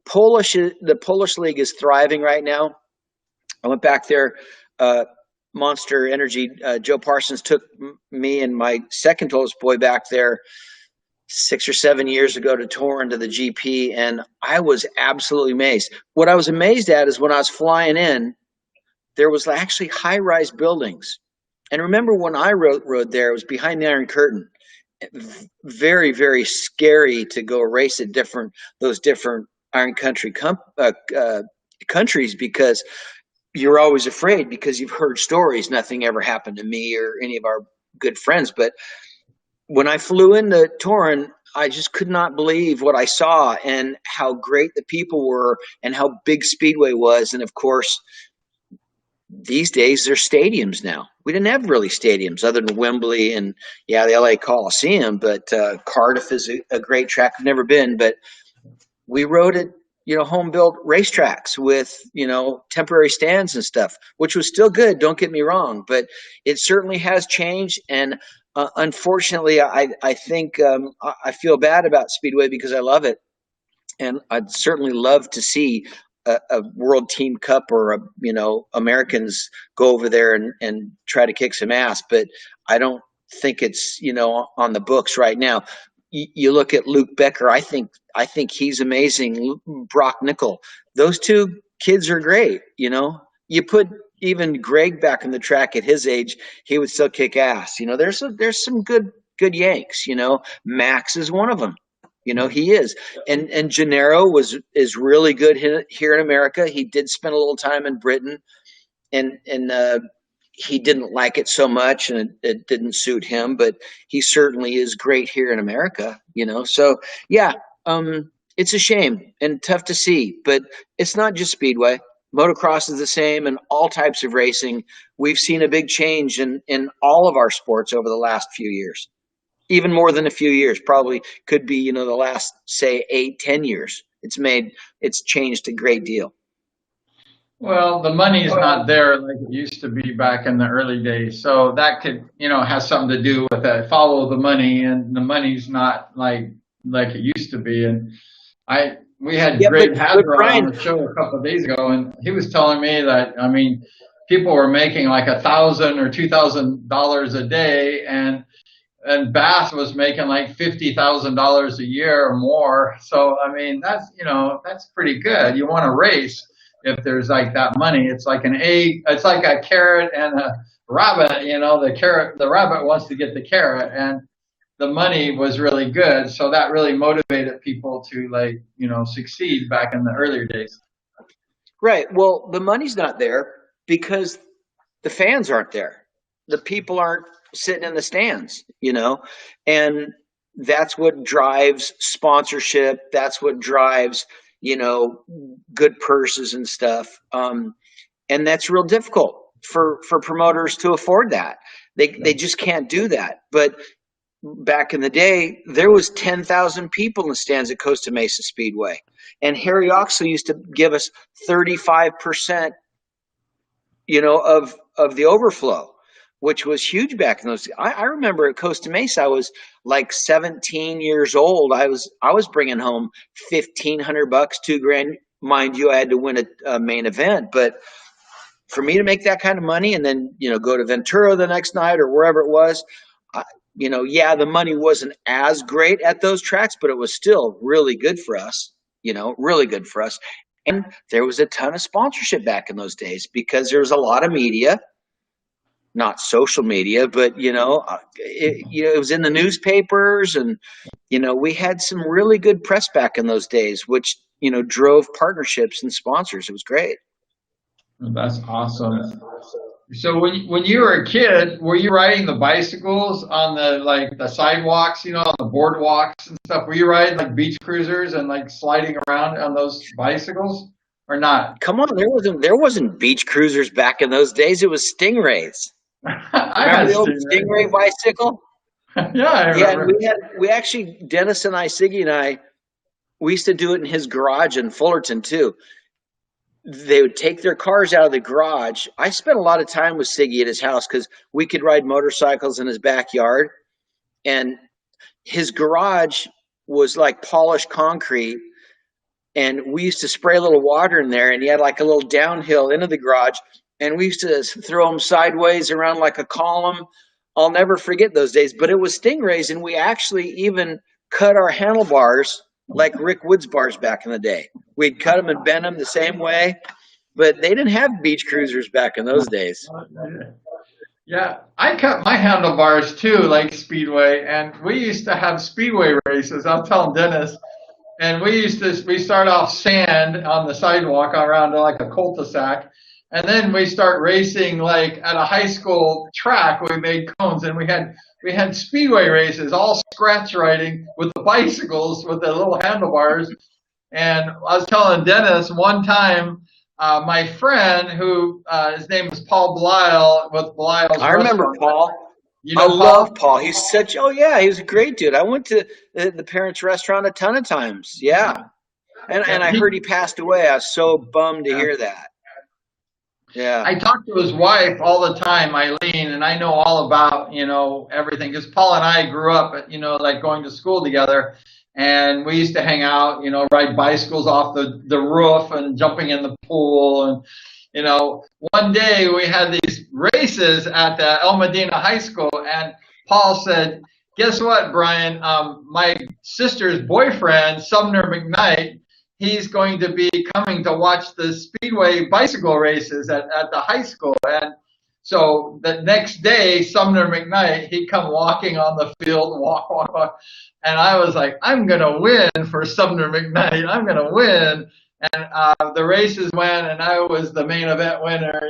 The Polish league is thriving right now. I went back there. Monster Energy, Joe Parsons took me and my second oldest boy back there 6 or 7 years ago to tour into the GP, and I was absolutely amazed. What I was amazed at is when I was flying in, there was actually high-rise buildings. And remember when I rode there, it was behind the Iron Curtain. Very, very scary to go race at those different Iron Country countries, because you're always afraid because you've heard stories. Nothing ever happened to me or any of our good friends. But when I flew into Turin, I just could not believe what I saw and how great the people were and how big Speedway was. And of course, these days they're stadiums now. We didn't have really stadiums other than Wembley and the LA Coliseum, but Cardiff is a great track. I've never been, but we rode at home built racetracks with temporary stands and stuff, which was still good. Don't get me wrong, but it certainly has changed. And unfortunately, I think I feel bad about Speedway because I love it, and I'd certainly love to see a World Team Cup or Americans go over there and try to kick some ass, but I don't think it's on the books right now. You look at Luke Berker. I think he's amazing. Brock Nickel. Those two kids are great. You put even Greg back in the track at his age, he would still kick ass. There's some good Yanks. Max is one of them. He is. And Gennaro is really good here in America. He did spend a little time in Britain, and he didn't like it so much, and it didn't suit him, but he certainly is great here in America. So it's a shame and tough to see, but it's not just Speedway. Motocross is the same, and all types of racing. We've seen a big change in all of our sports over the last few years. Even more than a few years, probably could be, the last, say, 8-10 years. It's changed a great deal. Well, the money's not there like it used to be back in the early days. So that could, has something to do with that. Follow the money, and the money's not like it used to be. And we had Yeah, Greg but Hadrod Brian, on the show a couple of days ago, and he was telling me that, I mean, people were making like $1,000 or $2,000 a day, and Bass was making like $50,000 a year or more. So I mean, that's pretty good. You want to race if there's like that money. It's like an egg. It's like a carrot and a rabbit. The rabbit wants to get the carrot, and the money was really good. So that really motivated people to succeed back in the earlier days. right? Well, the money's not there because the fans aren't there. The people aren't sitting in the stands, and that's what drives sponsorship. That's what drives, good purses and stuff. And that's real difficult for promoters to afford that. They just can't do that. But back in the day, there was 10,000 people in the stands at Costa Mesa Speedway, and Harry Oxley used to give us 35%, of the overflow, which was huge back in those. I remember at Costa Mesa, I was like 17 years old. I was bringing home $1,500, $2,000. Mind you, I had to win a main event, but for me to make that kind of money and then go to Ventura the next night or wherever it was, yeah, the money wasn't as great at those tracks, but it was still really good for us. Really good for us. And there was a ton of sponsorship back in those days because there was a lot of media, not social media, but it was in the newspapers, and we had some really good press back in those days, which drove partnerships and sponsors. It was great. That's awesome. So when you were a kid, were you riding the bicycles on the sidewalks, on the boardwalks and stuff? Were you riding like beach cruisers and like sliding around on those bicycles or not? Come on, there wasn't beach cruisers back in those days. It was Stingrays. I Remember had the old Stingray. Stingray bicycle? Yeah, I Yeah, and remember. we actually, Dennis and I, Siggy and I, we used to do it in his garage in Fullerton too. They would take their cars out of the garage. I spent a lot of time with Siggy at his house because we could ride motorcycles in his backyard. And his garage was like polished concrete. And we used to spray a little water in there, and he had like a little downhill into the garage. And we used to throw them sideways around like a column. I'll never forget those days. But it was Stingrays, and we actually even cut our handlebars like Rick Woods bars back in the day. We'd cut them and bend them the same way, but they didn't have beach cruisers back in those days. Yeah, I cut my handlebars too, like Speedway, and we used to have Speedway races. I'm telling Dennis, and we start off sand on the sidewalk around like a cul-de-sac, and then we start racing like at a high school track. We made cones, and we had Speedway races, all scratch riding with the bicycles with the little handlebars. And I was telling Dennis one time, my friend who his name was Paul Belial with Belial's I remember Restaurant. Paul. You I know love Paul? Paul. Oh yeah, he was a great dude. I went to the parents' restaurant a ton of times. Yeah. And Yeah, I heard he passed away. I was so bummed to yeah. hear that. Yeah. I talk to his wife all the time, Eileen, and I know all about, everything. Because Paul and I grew up, like going to school together. And we used to hang out, ride bicycles off the roof and jumping in the pool. And, one day we had these races at the El Medina High School. And Paul said, guess what, Brian? My sister's boyfriend, Sumner McKnight, he's going to be coming to watch the Speedway bicycle races at the high school. And so the next day, Sumner McKnight, he'd come walking on the field, walk, walk, walk. And I was like, I'm going to win for Sumner McKnight. I'm going to win. And the races went, and I was the main event winner,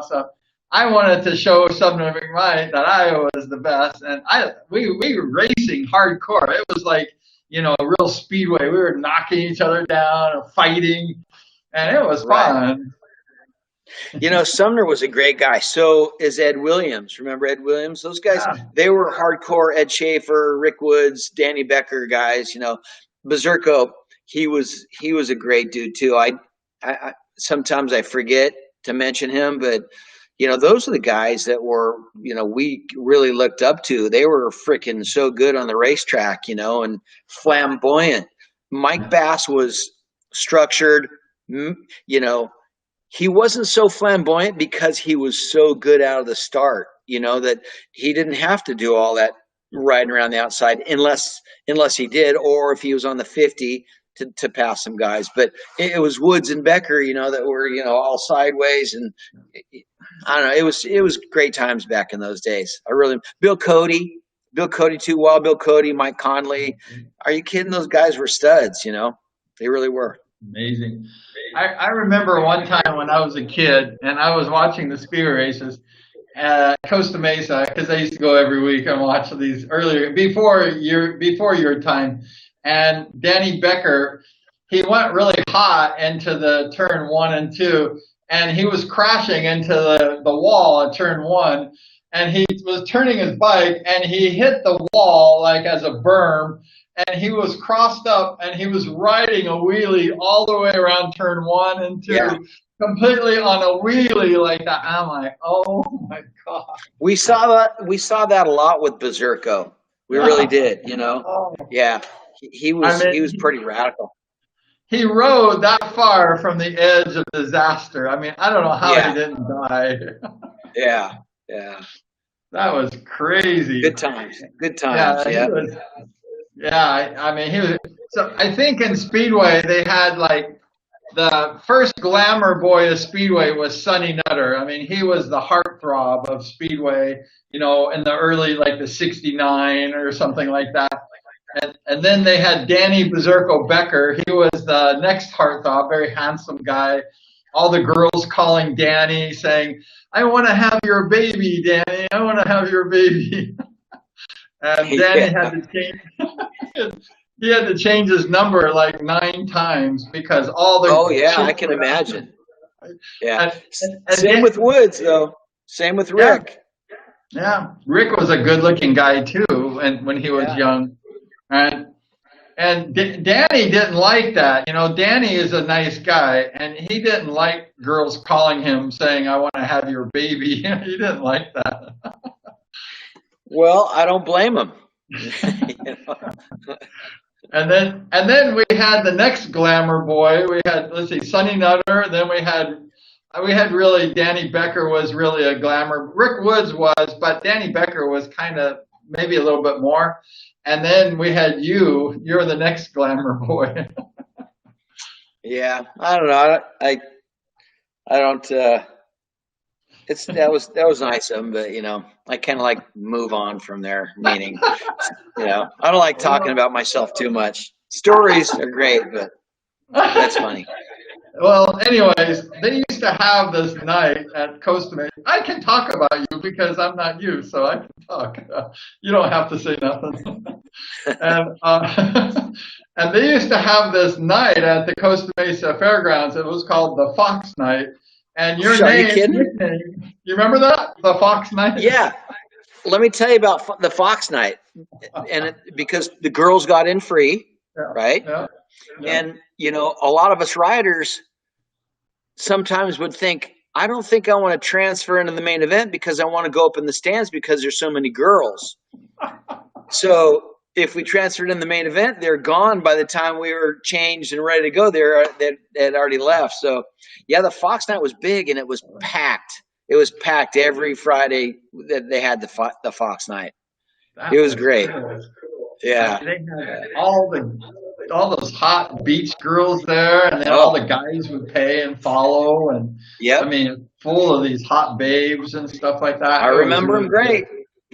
So I wanted to show Sumner McKnight that I was the best. And we were racing hardcore. It was like, a real speedway. We were knocking each other down and fighting, and it was Right. fun. Sumner was a great guy. So is Ed Williams. Remember Ed Williams? Those guys, Yeah. they were hardcore. Ed Schaefer, Rick Woods, Danny Becker guys. Berserko, he was a great dude too. sometimes I forget to mention him, but those are the guys that were, we really looked up to. They were freaking so good on the racetrack, and flamboyant. Mike Bass was structured, he wasn't so flamboyant because he was so good out of the start, that he didn't have to do all that riding around the outside unless he did, or if he was on the 50 to pass some guys. But it was Woods and Berker, that were, all sideways, and I don't know. It was great times back in those days. Bill Cody too. Wild Bill Cody, Mike Conley. Are you kidding? Those guys were studs. They really were. Amazing. I remember one time when I was a kid and I was watching the speedway races at Costa Mesa, because I used to go every week and watch these earlier before your time. And Danny Berker, he went really hot into the turn 1 and 2, and he was crashing into the wall at turn 1, and he was turning his bike and he hit the wall like as a berm, and he was crossed up and he was riding a wheelie all the way around turn 1 and 2. Yeah. Completely on a wheelie like that. I'm like, oh my God. We saw that a lot with Berserko. We really did, Oh. Yeah. He was pretty radical. He rode that far from the edge of disaster. I mean, I don't know how he didn't die. Yeah. That was crazy. Good times. He was. So I think in Speedway they had like the first glamour boy of Speedway was Sonny Nutter. I mean, he was the heartthrob of Speedway, in the early, like the 69 or something like that. And then they had Danny Berserko Berker. He was the next heartthrob, very handsome guy. All the girls calling Danny, saying, "I want to have your baby, Danny. I want to have your baby." And Danny had to change. He had to change his number like 9 times because all the. Oh yeah, I can imagine. Yeah. Same with Woods though. Same with Rick. Yeah, Rick was a good-looking guy too, and when he was young. And Danny didn't like that. Danny is a nice guy, and he didn't like girls calling him saying, "I want to have your baby." He didn't like that. Well, I don't blame him. And then we had the next glamour boy. We had, Sonny Nutter. Then we had really Danny Berker was really a glamour. Rick Woods was, but Danny Berker was kind of maybe a little bit more. And then we had you. You're the next glamour boy. Yeah, I don't know. I don't. That was nice of him, but I kind of like move on from there. Meaning, I don't like talking about myself too much. Stories are great, but that's funny. Well, anyways, they used to have this night at Costa Mesa. I can talk about you because I'm not you, so I can talk. You don't have to say nothing. And they used to have this night at the Costa Mesa Fairgrounds. It was called the Fox Night. And your name, you remember that? The Fox Night? Yeah. Let me tell you about the Fox Night. And because the girls got in free, right? Yeah. And, a lot of us riders sometimes would think, I don't think I want to transfer into the main event because I want to go up in the stands because there's so many girls. So if we transferred in the main event, they're gone by the time we were changed and ready to go. They had already left. So, yeah, the Fox Night was big and it was packed. It was packed every Friday that they had the Fox Night. It was great. Cool. Yeah. They had all those hot beach girls there, and then all the guys would pay and follow, and I mean, full of these hot babes and stuff like that. I remember them great.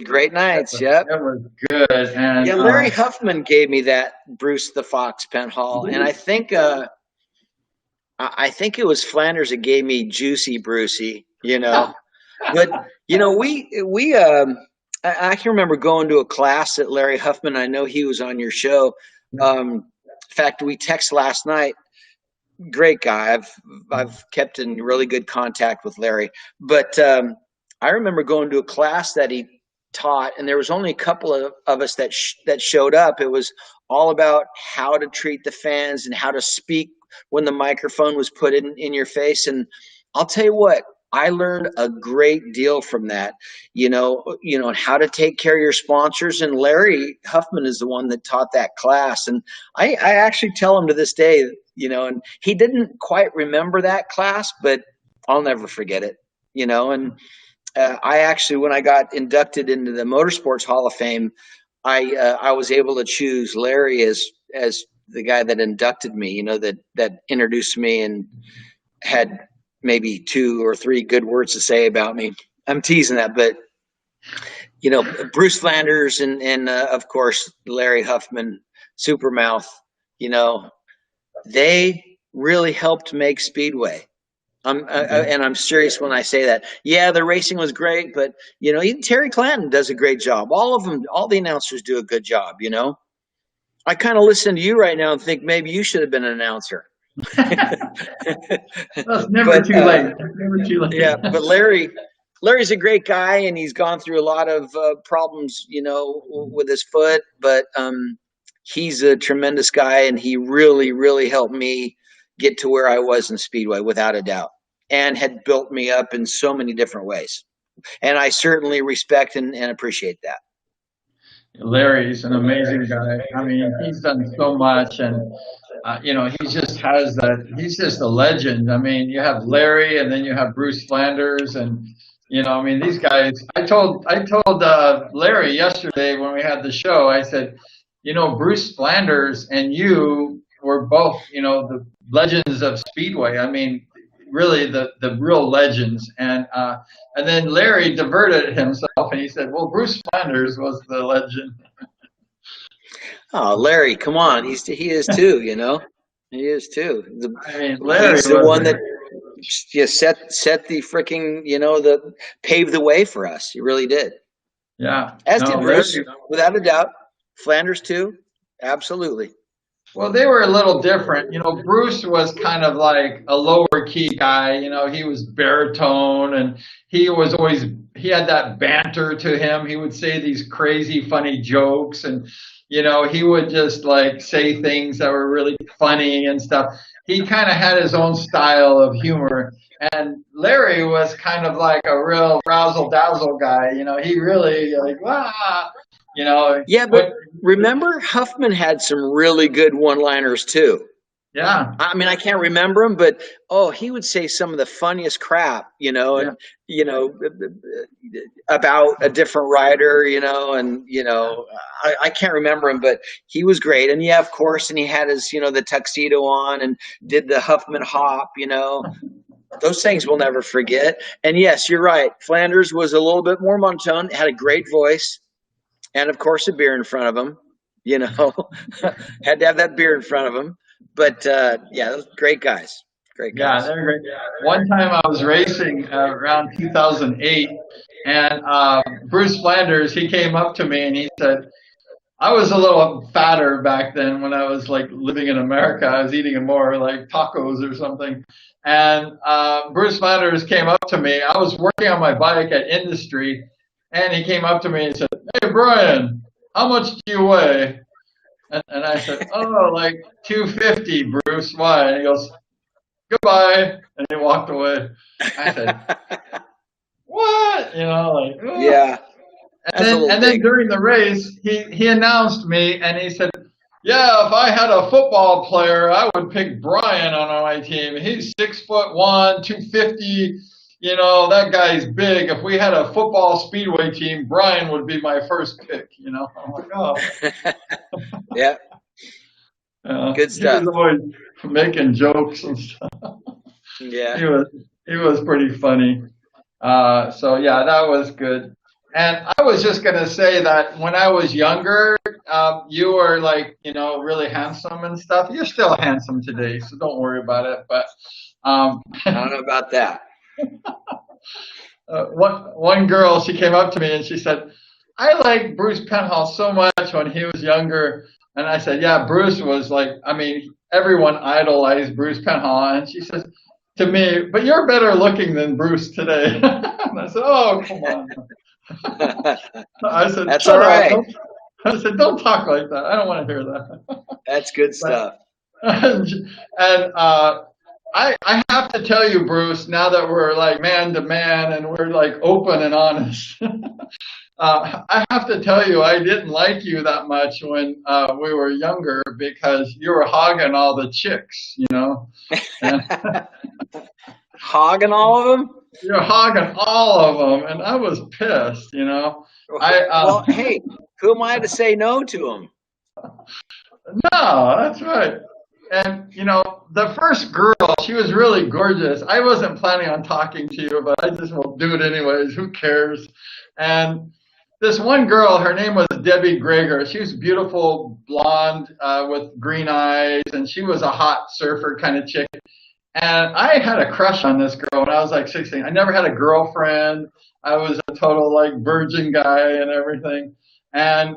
Great nights, yep. That was good. And Larry Huffman gave me that Bruce the Fox Penhall, and I think it was Flanders that gave me Juicy Brucey, But I can remember going to a class at Larry Huffman. I know he was on your show. In fact, we texted last night. Great guy. I've kept in really good contact with Larry. But I remember going to a class that he taught, and there was only a couple of us that showed up. It was all about how to treat the fans and how to speak when the microphone was put in your face. And I'll tell you what, I learned a great deal from that, how to take care of your sponsors. And Larry Huffman is the one that taught that class. And I actually tell him to this day, and he didn't quite remember that class, but I'll never forget it, and I actually, when I got inducted into the Motorsports Hall of Fame, I was able to choose Larry as the guy that inducted me, that introduced me and had maybe 2 or 3 good words to say about me. I'm teasing that, but Brucelanders and of course Larry Huffman, Supermouth, they really helped make Speedway. And I'm serious when I say that. Yeah, the racing was great, but even Terry Clanton does a great job. All of them, all the announcers do a good job. I kind of listen to you right now and think maybe you should have been an announcer. It's never too late. Never too late. Yeah, but Larry's a great guy, and he's gone through a lot of problems, with his foot. But he's a tremendous guy, and he really, really helped me get to where I was in Speedway, without a doubt, and had built me up in so many different ways. And I certainly respect and appreciate that. Larry's an amazing guy. I mean, he's done so much, and he just has that. He's just a legend. I mean, you have Larry, and then you have Brucelanders, and these guys. I told Larry yesterday when we had the show. I said, Brucelanders and you were both, the legends of Speedway. I mean, really the real legends. And then Larry diverted himself and he said, well, Bruce Flanders was the legend. Oh, Larry, come on. He is too, He is too. Larry's the one that just set the freaking, paved the way for us. He really did. Yeah. As did Bruce, without a doubt. Flanders too. Absolutely. Well, they were a little different. Bruce was kind of like a lower key guy. He was baritone, and he had that banter to him. He would say these crazy, funny jokes, and, he would just like say things that were really funny and stuff. He kind of had his own style of humor. And Larry was kind of like a real razzle dazzle guy. He really like, Yeah, but remember, Huffman had some really good one-liners too. Yeah. I mean, I can't remember them, but he would say some of the funniest crap, and about a different rider, and I can't remember him, but he was great. And yeah, of course, and he had his, the tuxedo on and did the Huffman hop, Those things we'll never forget. And yes, you're right. Flanders was a little bit more monotone, had a great voice. And of course, a beer in front of him, had to have that beer in front of him. But yeah, great guys. Great guys. Yeah, they're great. One time I was racing around 2008, and Bruce Flanders, he came up to me and he said, I was a little fatter back then when I was like living in America. I was eating more like tacos or something. And Bruce Flanders came up to me. I was working on my bike at Industry. And he came up to me and said, hey, Brian, how much do you weigh? And I said, like 250, Bruce. Why? And he goes, goodbye. And he walked away. I said, what? Oh. Yeah. And then during the race, he announced me and he said, yeah, if I had a football player, I would pick Brian on my team. He's 6'1", 250. That guy's big. If we had a football speedway team, Brian would be my first pick. I'm like, oh. Yeah. Good stuff. He was always making jokes and stuff. Yeah. He was pretty funny. So yeah, that was good. And I was just gonna say that when I was younger, you were like, really handsome and stuff. You're still handsome today, so don't worry about it. But I don't know about that. One girl, she came up to me and she said, I like Bruce Penhall so much when he was younger. And I said, yeah, Bruce was like, everyone idolized Bruce Penhall. And she says to me, but you're better looking than Bruce today. And I said, oh, come on. I said, that's all right. I said, don't talk like that. I don't want to hear that. That's good But, stuff. and I have to tell you, Bruce, now that we're like man to man and we're like open and honest, I have to tell you, I didn't like you that much when we were younger because you were hogging all the chicks, you know. And Hogging all of them? you're hogging all of them, and I was pissed, you know. Well, hey, who am I to say no to them? No, that's right. And you know, the first girl, she was really gorgeous. I wasn't planning on talking to you, but I just will do it anyways. Who cares? And this one girl, her name was Debbie Greger. She was beautiful, blonde, with green eyes, and she was a hot surfer kind of chick. And I had a crush on this girl when I was like 16. I never had a girlfriend. I was a total like virgin guy and everything. And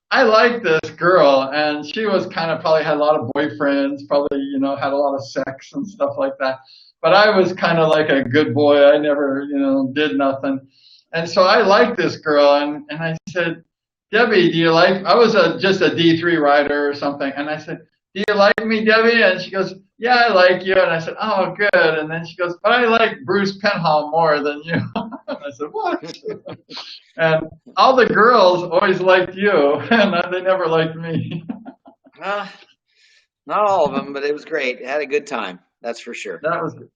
I liked this girl, and she was kind of probably had a lot of boyfriends, probably, you know, had a lot of sex and stuff like that. But I was kind of like a good boy. I never, you know, did nothing. And so I liked this girl, and I said, Debbie, do you like, I was just a D3 rider or something. And I said, do you like me, Debbie? And she goes, yeah, I like you. And I said, oh, good. And then she goes, but I like Bruce Penhall more than you. And I said, what? And all the girls always liked you, and they never liked me. Not all of them, but it was great. I had a good time. That's for sure. That was good.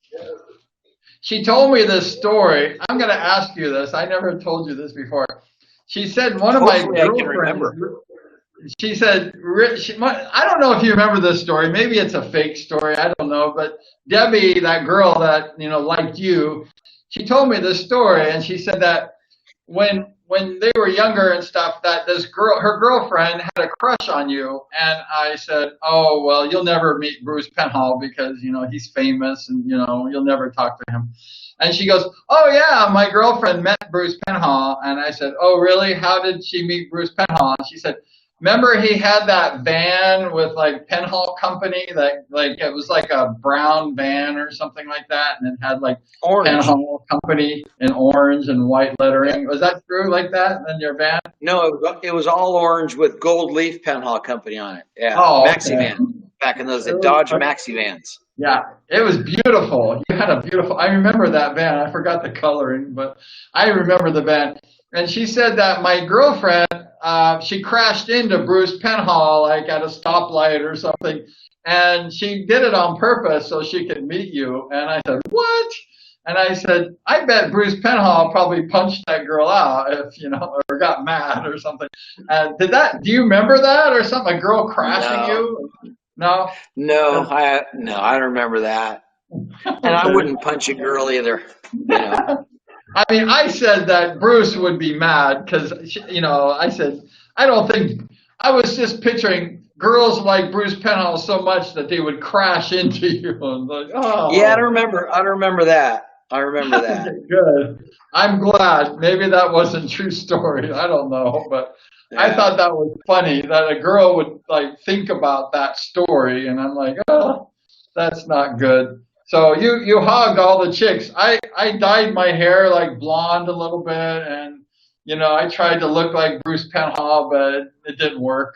She told me this story. I'm going to ask you this. I never told you this before. She said one of my Hopefully I can remember. girlfriends, she said, I don't know if you remember this story. Maybe it's a fake story. I don't know. But Debbie, that girl that, you know, liked you, she told me this story, and she said that when they were younger and stuff, that this girl, her girlfriend, had a crush on you. And I said, oh, well, you'll never meet Bruce Penhall because, you know, he's famous and, you know, you'll never talk to him. And she goes, oh, yeah, my girlfriend met Bruce Penhall. And I said, oh, really? How did she meet Bruce Penhall? And she said, remember he had that van with like Penhall Company that like it was like a brown van or something like that, and it had like Orange. Penhall Company in orange and white lettering. Was that true like that in your van? No, it was all orange with gold leaf Penhall Company on it. Yeah, Oh, maxi okay. van back in those Dodge maxi vans. Yeah, it was beautiful. You had a beautiful. I remember that van. I forgot the coloring, but I remember the van. And she said that my girlfriend, she crashed into Bruce Penhall like at a stoplight or something, and she did it on purpose so she could meet you. And I said, what? And I said, I bet Bruce Penhall probably punched that girl out if, you know, or got mad or something. Do you remember that or something? A girl crashing you? No? No, I don't remember that. And I wouldn't punch a girl either. You know. I mean, I said that Bruce would be mad because, you know, I said, I don't think, I was just picturing girls like Bruce Penhall so much that they would crash into you. And like, oh. Yeah, I don't remember that. I remember that. Good. I'm glad. Maybe that wasn't true story. I don't know. But yeah. I thought that was funny that a girl would like think about that story. And I'm like, oh, that's not good. So you hogged all the chicks. I dyed my hair like blonde a little bit, and you know I tried to look like Bruce Penhall, but it didn't work.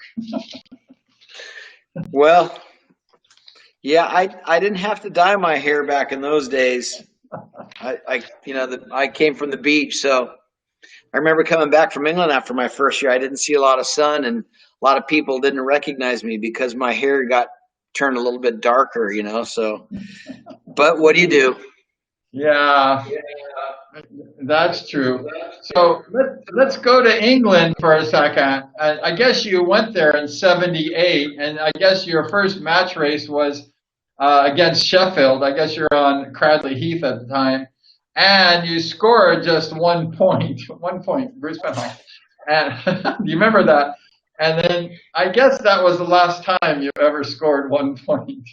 Well, yeah, I didn't have to dye my hair back in those days. I came from the beach, so I remember coming back from England after my first year. I didn't see a lot of sun, and a lot of people didn't recognize me because my hair got turned a little bit darker, you know. So, but what do you do? Yeah, that's true. So let's go to England for a second. I guess you went there in '78, and I guess your first match race was against Sheffield. I guess you're on Cradley Heath at the time, and you scored just 1 point. 1 point, Bruce Penhall. And do you remember that? And then I guess that was the last time you ever scored 1 point.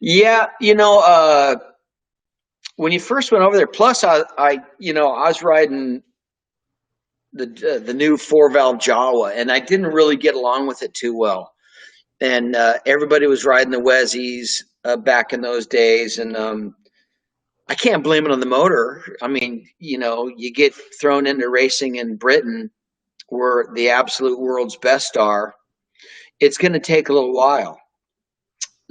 Yeah, you know, when you first went over there, plus I was riding the new 4-valve Jawa, and I didn't really get along with it too well. And everybody was riding the Wezzies back in those days, and I can't blame it on the motor. I mean, you know, you get thrown into racing in Britain where the absolute world's best are, it's going to take a little while.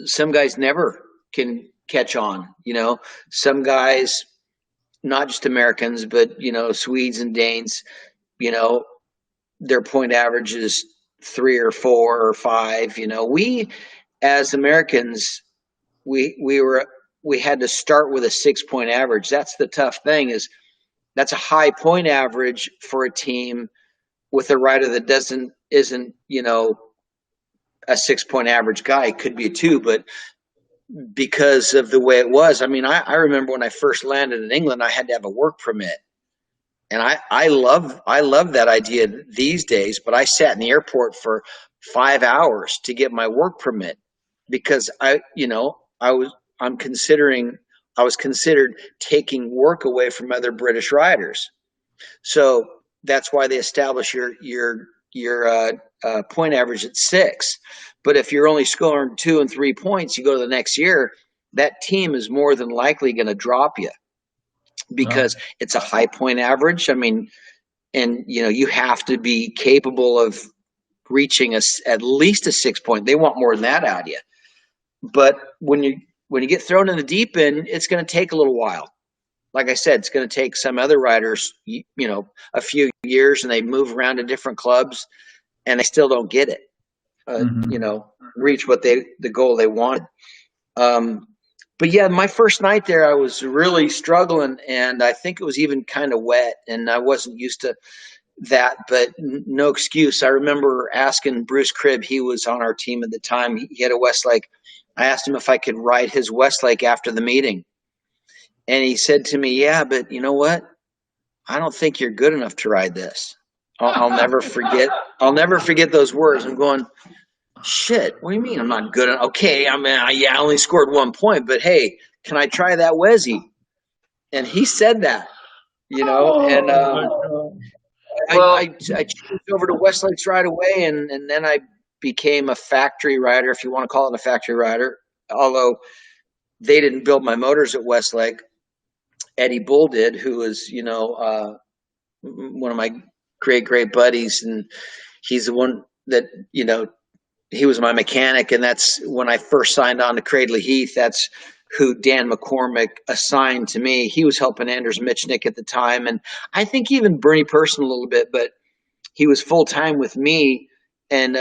Some guys never can catch on, you know. Some guys, not just Americans, but, you know, Swedes and Danes, you know, their point average is 3 or 4 or 5. You know, we as Americans, we had to start with a 6-point average. That's the tough thing, is that's a high point average for a team with a rider that isn't, you know, a 6-point average guy. It could be a 2, but because of the way it was, I mean, I remember when I first landed in England, I had to have a work permit. And I love that idea these days, but I sat in the airport for 5 hours to get my work permit because I was considered taking work away from other British riders. So that's why they establish your point average at 6. But if you're only scoring 2 and 3 points, you go to the next year, that team is more than likely going to drop you because it's a high point average. I mean, and you know, you have to be capable of reaching at least a 6 point. They want more than that out of you. But when you get thrown in the deep end, it's going to take a little while. Like I said, it's going to take some other riders, you know, a few years, and they move around to different clubs, and they still don't get it. You know, reach the goal they wanted. But yeah, my first night there, I was really struggling, and I think it was even kind of wet, and I wasn't used to that, but no excuse. I remember asking Bruce Cribb, he was on our team at the time. He had a Westlake. I asked him if I could ride his Westlake after the meeting. And he said to me, yeah, but you know what? I don't think you're good enough to ride this. I'll never forget. I'll never forget those words. I'm going, shit, what do you mean I'm not good enough? Okay, I mean, I only scored 1 point, but hey, can I try that Wessie? And he said that, you know, and I changed over to Westlakes right away, and then I became a factory rider, if you want to call it a factory rider, although they didn't build my motors at Westlake. Eddie Bull did, who was, you know, one of my great buddies, and he's the one that, you know, he was my mechanic, and that's when I first signed on to Cradley Heath. That's who Dan McCormick assigned to me. He was helping Anders Michnick at the time, and I think even Bernie Person a little bit, but he was full-time with me and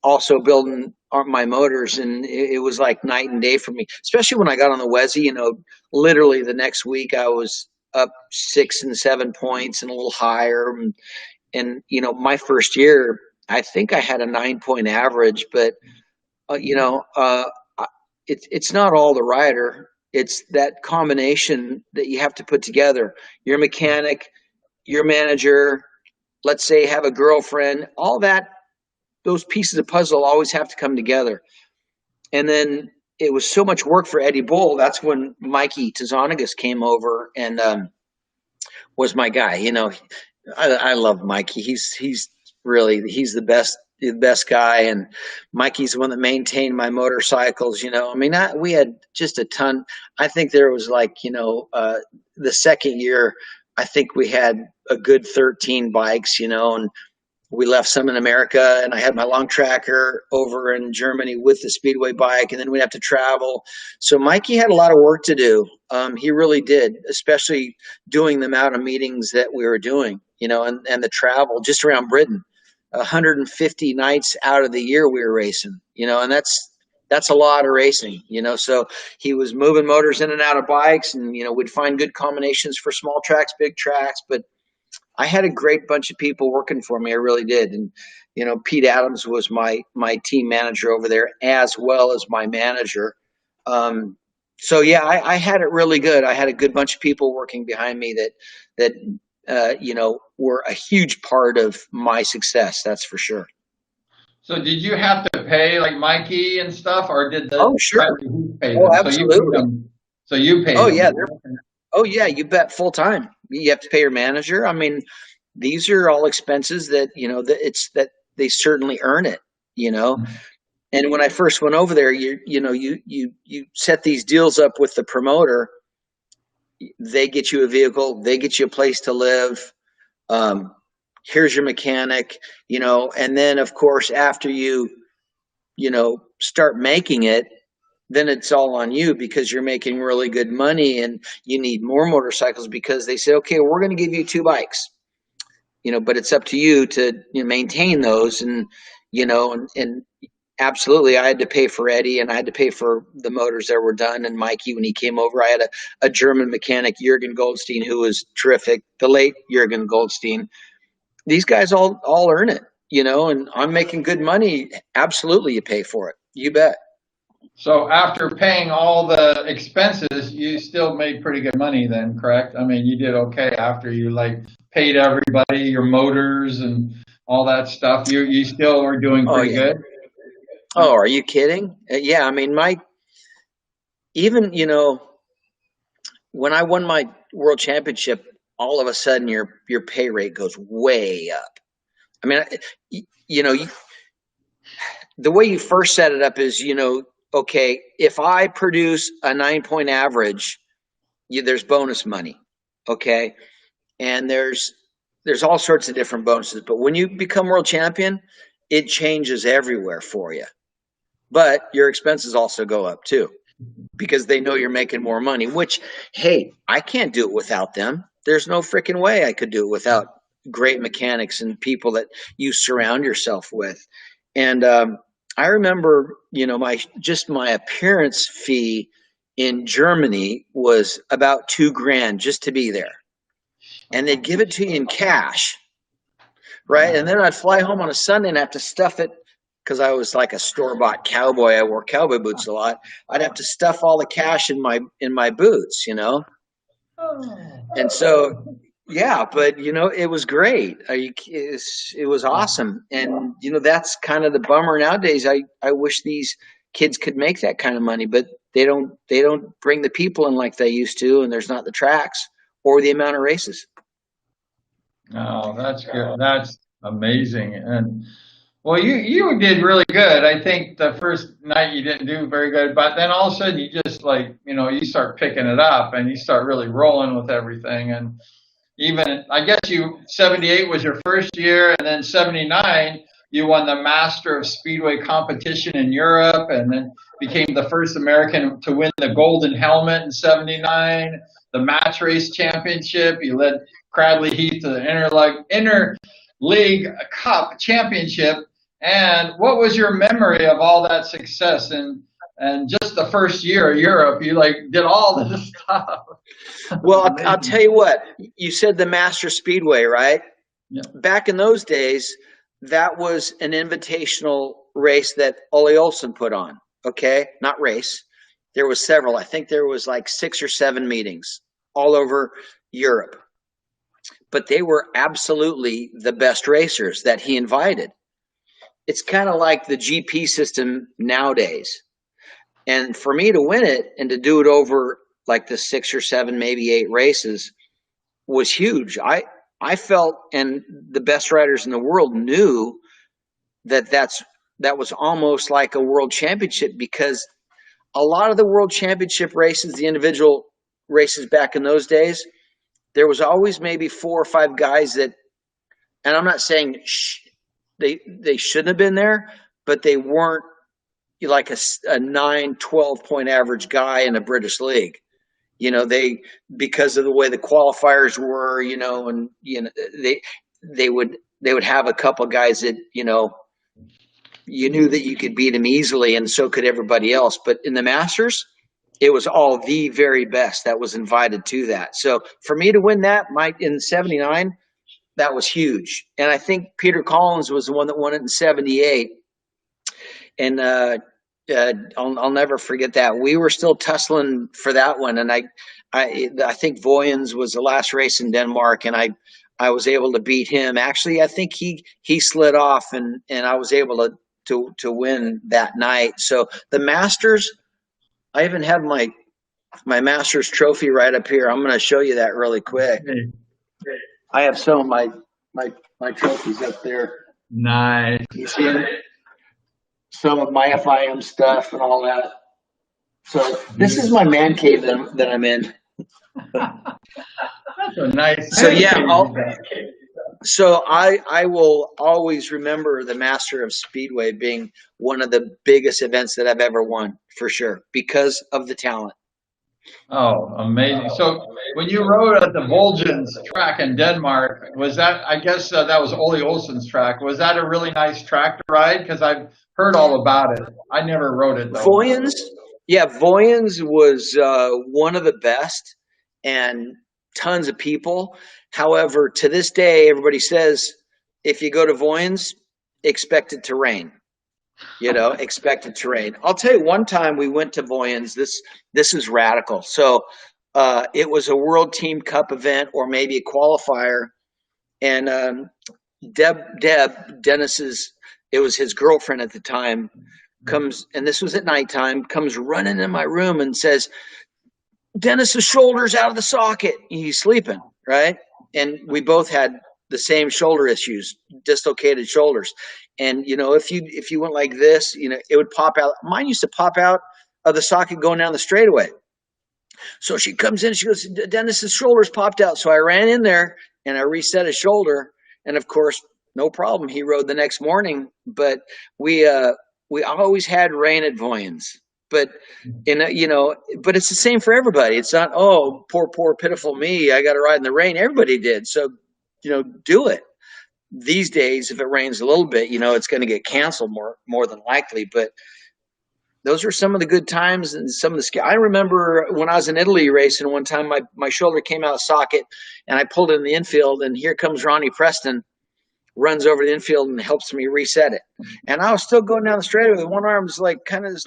also building my motors, and it was like night and day for me, especially when I got on the Wessie. You know, literally the next week I was up 6 and 7 points and a little higher. And you know, my first year, I think I had a 9-point average, but you know, it's not all the rider. It's that combination that you have to put together. Your mechanic, your manager, let's say have a girlfriend, all that, those pieces of puzzle always have to come together. And then it was so much work for Eddie Bull. That's when Mikey Tzonagas came over and was my guy. You know, I love Mikey. He's the best guy. And Mikey's the one that maintained my motorcycles. You know, I mean, we had just a ton. I think there was like, you know, the second year, I think we had a good 13 bikes, you know, and we left some in America, and I had my long tracker over in Germany with the Speedway bike, and then we'd have to travel. So Mikey had a lot of work to do. He really did, especially doing the amount of meetings that we were doing, you know, and the travel just around Britain. 150 nights out of the year we were racing, you know, and that's a lot of racing, you know. So he was moving motors in and out of bikes, and, you know, we'd find good combinations for small tracks, big tracks, but I had a great bunch of people working for me. I really did. And, you know, Pete Adams was my team manager over there as well as my manager. So yeah, I had it really good. I had a good bunch of people working behind me that you know, were a huge part of my success. That's for sure. So did you have to pay like Mikey and stuff, or did the sure. pay them? Absolutely. So you paid them. Oh yeah, you bet, full time. You have to pay your manager. I mean, these are all expenses that, you know, that they certainly earn it, you know. Mm-hmm. And when I first went over there, you set these deals up with the promoter. They get you a vehicle, they get you a place to live. here's your mechanic, and then of course after you start making it, then it's all on you because you're making really good money and you need more motorcycles because they say, okay, we're going to give you 2 bikes, but it's up to you to maintain those. And, and absolutely, I had to pay for Eddie and I had to pay for the motors that were done. And Mikey, when he came over, I had a German mechanic, Jürgen Goldstein, who was terrific, the late Jürgen Goldstein. These guys all earn it, and I'm making good money. Absolutely, you pay for it. You bet. So after paying all the expenses, you still made pretty good money then, correct? I mean, you did okay after you paid everybody, your motors and all that stuff. You still were doing pretty good. Oh, are you kidding? Yeah, I mean, even when I won my world championship, all of a sudden your pay rate goes way up. I mean, the way you first set it up is, okay, if I produce a 9-point average, there's bonus money, okay, and there's all sorts of different bonuses. But when you become world champion, it changes everywhere for you. But your expenses also go up too, because they know you're making more money. Which, hey, I can't do it without them. There's no freaking way I could do it without great mechanics and people that you surround yourself with. And I remember, my appearance fee in Germany was about $2,000 just to be there, and they'd give it to you in cash, right? And then I'd fly home on a Sunday and have to stuff it because I was like a store-bought cowboy. I wore cowboy boots a lot. I'd have to stuff all the cash in my boots, and so. Yeah, but it was great. It was awesome, and that's kind of the bummer nowadays. I wish these kids could make that kind of money, but they don't bring the people in like they used to, and there's not the tracks or the amount of races. Oh, that's good. That's amazing. And well, you did really good. I think the first night you didn't do very good, but then all of a sudden you just you start picking it up and you start really rolling with everything. And even, I guess 78 was your first year, and then 79, you won the Master of Speedway competition in Europe, and then became the first American to win the Golden Helmet in 79, the Match Race Championship. You led Cradley Heath to the Inter League Cup Championship. And what was your memory of all that success and just the first year of Europe? You did all this stuff. Well, I'll tell you what. You said the Master Speedway, right? Yeah. Back in those days, that was an invitational race that Ole Olsen put on. Okay, not race. There was several. I think there was 6 or 7 meetings all over Europe. But they were absolutely the best racers that he invited. It's kind of like the GP system nowadays. And for me to win it and to do it over the 6 or 7, maybe 8 races was huge. I felt, and the best riders in the world knew that was almost like a world championship, because a lot of the world championship races, the individual races back in those days, there was always maybe 4 or 5 guys that, and I'm not saying they shouldn't have been there, but they weren't like a 9, 12-point average guy in a British league. Because of the way the qualifiers were, and they would have a couple guys that you knew that you could beat them easily, and so could everybody else. But in the Masters, it was all the very best that was invited to that. So for me to win that, in 79, that was huge. And I think Peter Collins was the one that won it in 78. And I'll never forget that. We were still tussling for that one, and I think Voyens was the last race in Denmark, and I was able to beat him. Actually, I think he slid off, and I was able to win that night. So the Masters, I even have my Masters trophy right up here. I'm going to show you that really quick. I have some of my trophies up there. Nice. You see them? Some of my FIM stuff and all that. So this is my man cave that I'm in. That's a nice. So yeah, So I will always remember the Master of Speedway being one of the biggest events that I've ever won, for sure, because of the talent. Oh, amazing. So when you rode at the Volgens track in Denmark, was that, I guess that was Ole Olsen's track. Was that a really nice track to ride? Because I've heard all about it. I never rode it though. Voyens, yeah, Voyens was one of the best, and tons of people. However, to this day, everybody says if you go to Voyens, expect it to rain. Expected to rain. I'll tell you, one time we went to Voyens. This is radical. So it was a World Team Cup event, or maybe a qualifier, and Dennis's, it was his girlfriend at the time, comes, and this was at nighttime, comes running in my room and says, Dennis's shoulder's out of the socket. He's sleeping, right? And we both had the same shoulder issues, dislocated shoulders. And if you went like this, it would pop out. Mine used to pop out of the socket going down the straightaway. So she comes in, she goes, Dennis's shoulder's popped out. So I ran in there and I reset his shoulder. And of course, no problem. He rode the next morning. But we always had rain at Voyens. But but it's the same for everybody. It's not, oh, poor pitiful me, I got to ride in the rain. Everybody did. So do it. These days, if it rains a little bit, it's going to get canceled more than likely. But those are some of the good times and some of the I remember when I was in Italy racing one time, my shoulder came out of socket and I pulled it in the infield, and here comes Ronnie Preston, runs over the infield and helps me reset it. And I was still going down the straightaway with one arm, like kind of,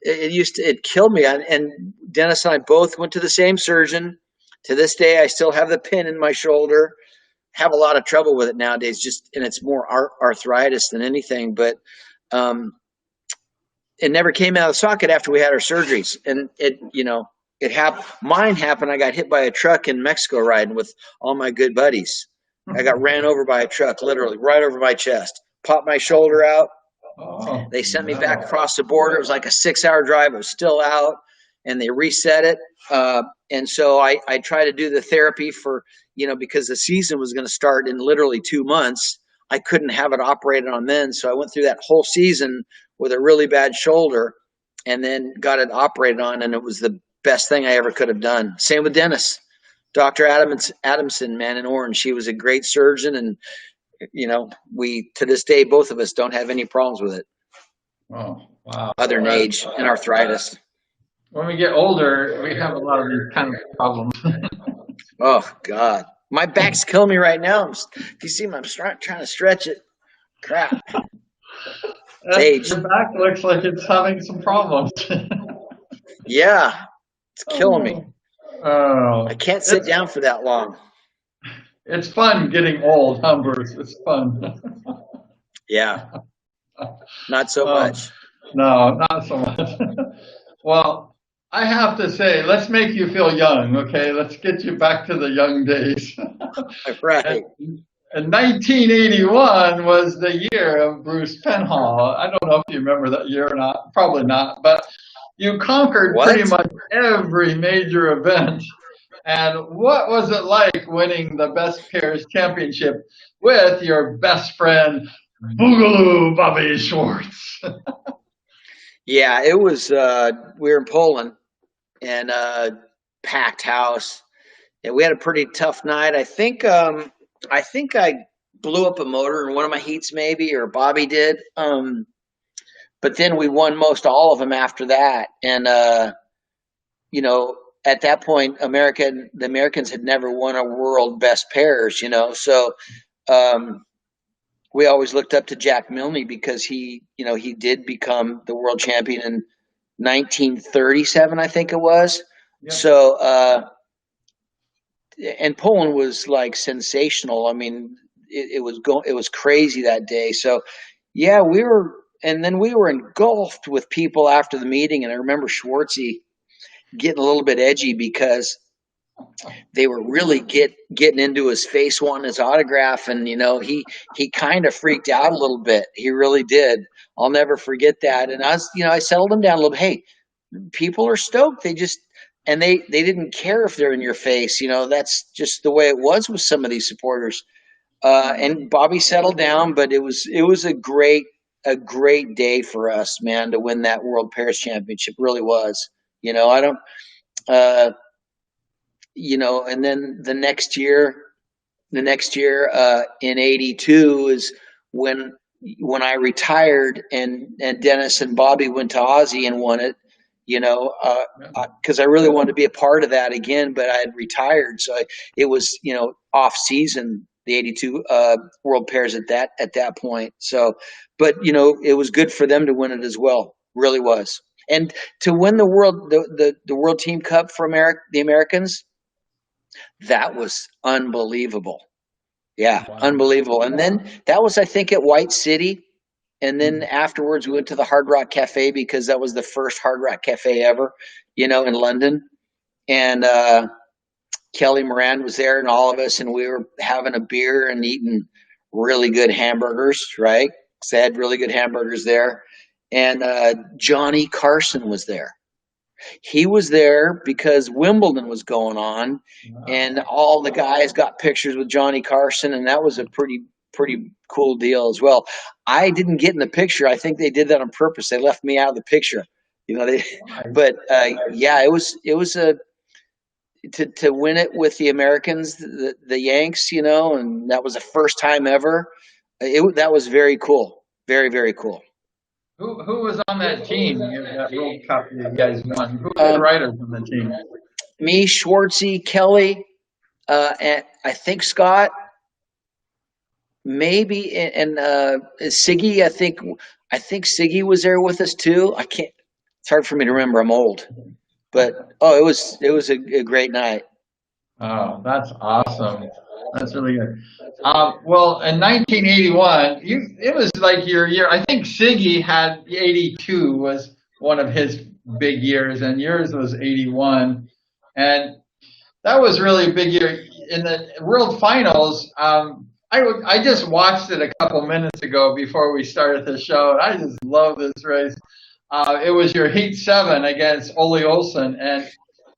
it killed me. And Dennis and I both went to the same surgeon. To this day, I still have the pin in my shoulder. Have a lot of trouble with it nowadays, and it's more arthritis than anything. But it never came out of the socket after we had our surgeries. And it happened. Mine happened. I got hit by a truck in Mexico riding with all my good buddies. I got ran over by a truck, literally right over my chest. Popped my shoulder out. Oh, they sent me back across the border. It was like a 6-hour drive. I was still out, and they reset it. And so I tried to do the therapy for, because the season was going to start in literally 2 months. I couldn't have it operated on then. So I went through that whole season with a really bad shoulder, and then got it operated on. And it was the best thing I ever could have done. Same with Dennis, Dr. Adamson, man in orange. She was a great surgeon. And, we, to this day, both of us don't have any problems with it. Oh, wow. Other than age and arthritis. When we get older, we have a lot of these kind of problems. Oh, God. My back's killing me right now. If you see me, I'm trying to stretch it. Crap. Age. Your back looks like it's having some problems. Yeah. It's killing me. Oh. I can't sit down for that long. It's fun getting old, huh, Bruce? It's fun. Yeah. Not so much. No, not so much. Well, I have to say, let's make you feel young, okay? Let's get you back to the young days. Right. And 1981 was the year of Bruce Penhall. I don't know if you remember that year or not. Probably not. But you conquered pretty much every major event. And what was it like winning the Best Pairs Championship with your best friend, Boogaloo Bobby Schwartz? Yeah, it was, we were in Poland, and packed house. And we had a pretty tough night. I think I blew up a motor in one of my heats, maybe, or Bobby did. But then we won most all of them after that. And, at that point, the Americans had never won a world best pairs, So we always looked up to Jack Milne because he did become the world champion in 1937, I think it was. Yeah. So, and Poland was like sensational. I mean, it was crazy that day. So, yeah, we were engulfed with people after the meeting. And I remember Schwartzy getting a little bit edgy because they were really getting into his face, wanting his autograph. And, he kind of freaked out a little bit. He really did. I'll never forget that. And I settled him down a little bit. Hey, people are stoked. and they didn't care if they're in your face. That's just the way it was with some of these supporters. And Bobby settled down, but it was a great day for us, man, to win that World Pairs Championship. Really was. I don't. Uh, and then the next year in '82 is when I retired, and Dennis and Bobby went to Aussie and won it. Because I really wanted to be a part of that again, but I had retired, so it was off season, the '82 World Pairs at that point. So, but it was good for them to win it as well. Really was, and to win the World Team Cup for the Americans, that was unbelievable. Yeah, unbelievable. And then that was, I think, at White City. And then afterwards, we went to the Hard Rock Cafe because that was the first Hard Rock Cafe ever, in London. And Kelly Moran was there and all of us, and we were having a beer and eating really good hamburgers, right? Because they had really good hamburgers there. And Johnny Carson was there. He was there because Wimbledon was going on, and all the guys got pictures with Johnny Carson, and that was a pretty cool deal as well. I didn't get in the picture. I think they did that on purpose. They left me out of the picture. But yeah, it was to win it with the Americans, the Yanks, and that was the first time ever. That was very cool, very, very cool. Who was on that team? That World Cup you guys won. Who were the riders on the team? Me, Schwartzy, Kelly, and I think Scott, maybe, and Siggy. I think Siggy was there with us too. I can't. It's hard for me to remember. I'm old, but it was a great night. Oh, that's awesome. That's really good. Well, in 1981, it was like your year. I think Siggy had 82 was one of his big years, and yours was 81, and that was really a big year in the World Finals. I just watched it a couple minutes ago before we started the show, and I just love this race. It was your Heat 7 against Ole Olsen, and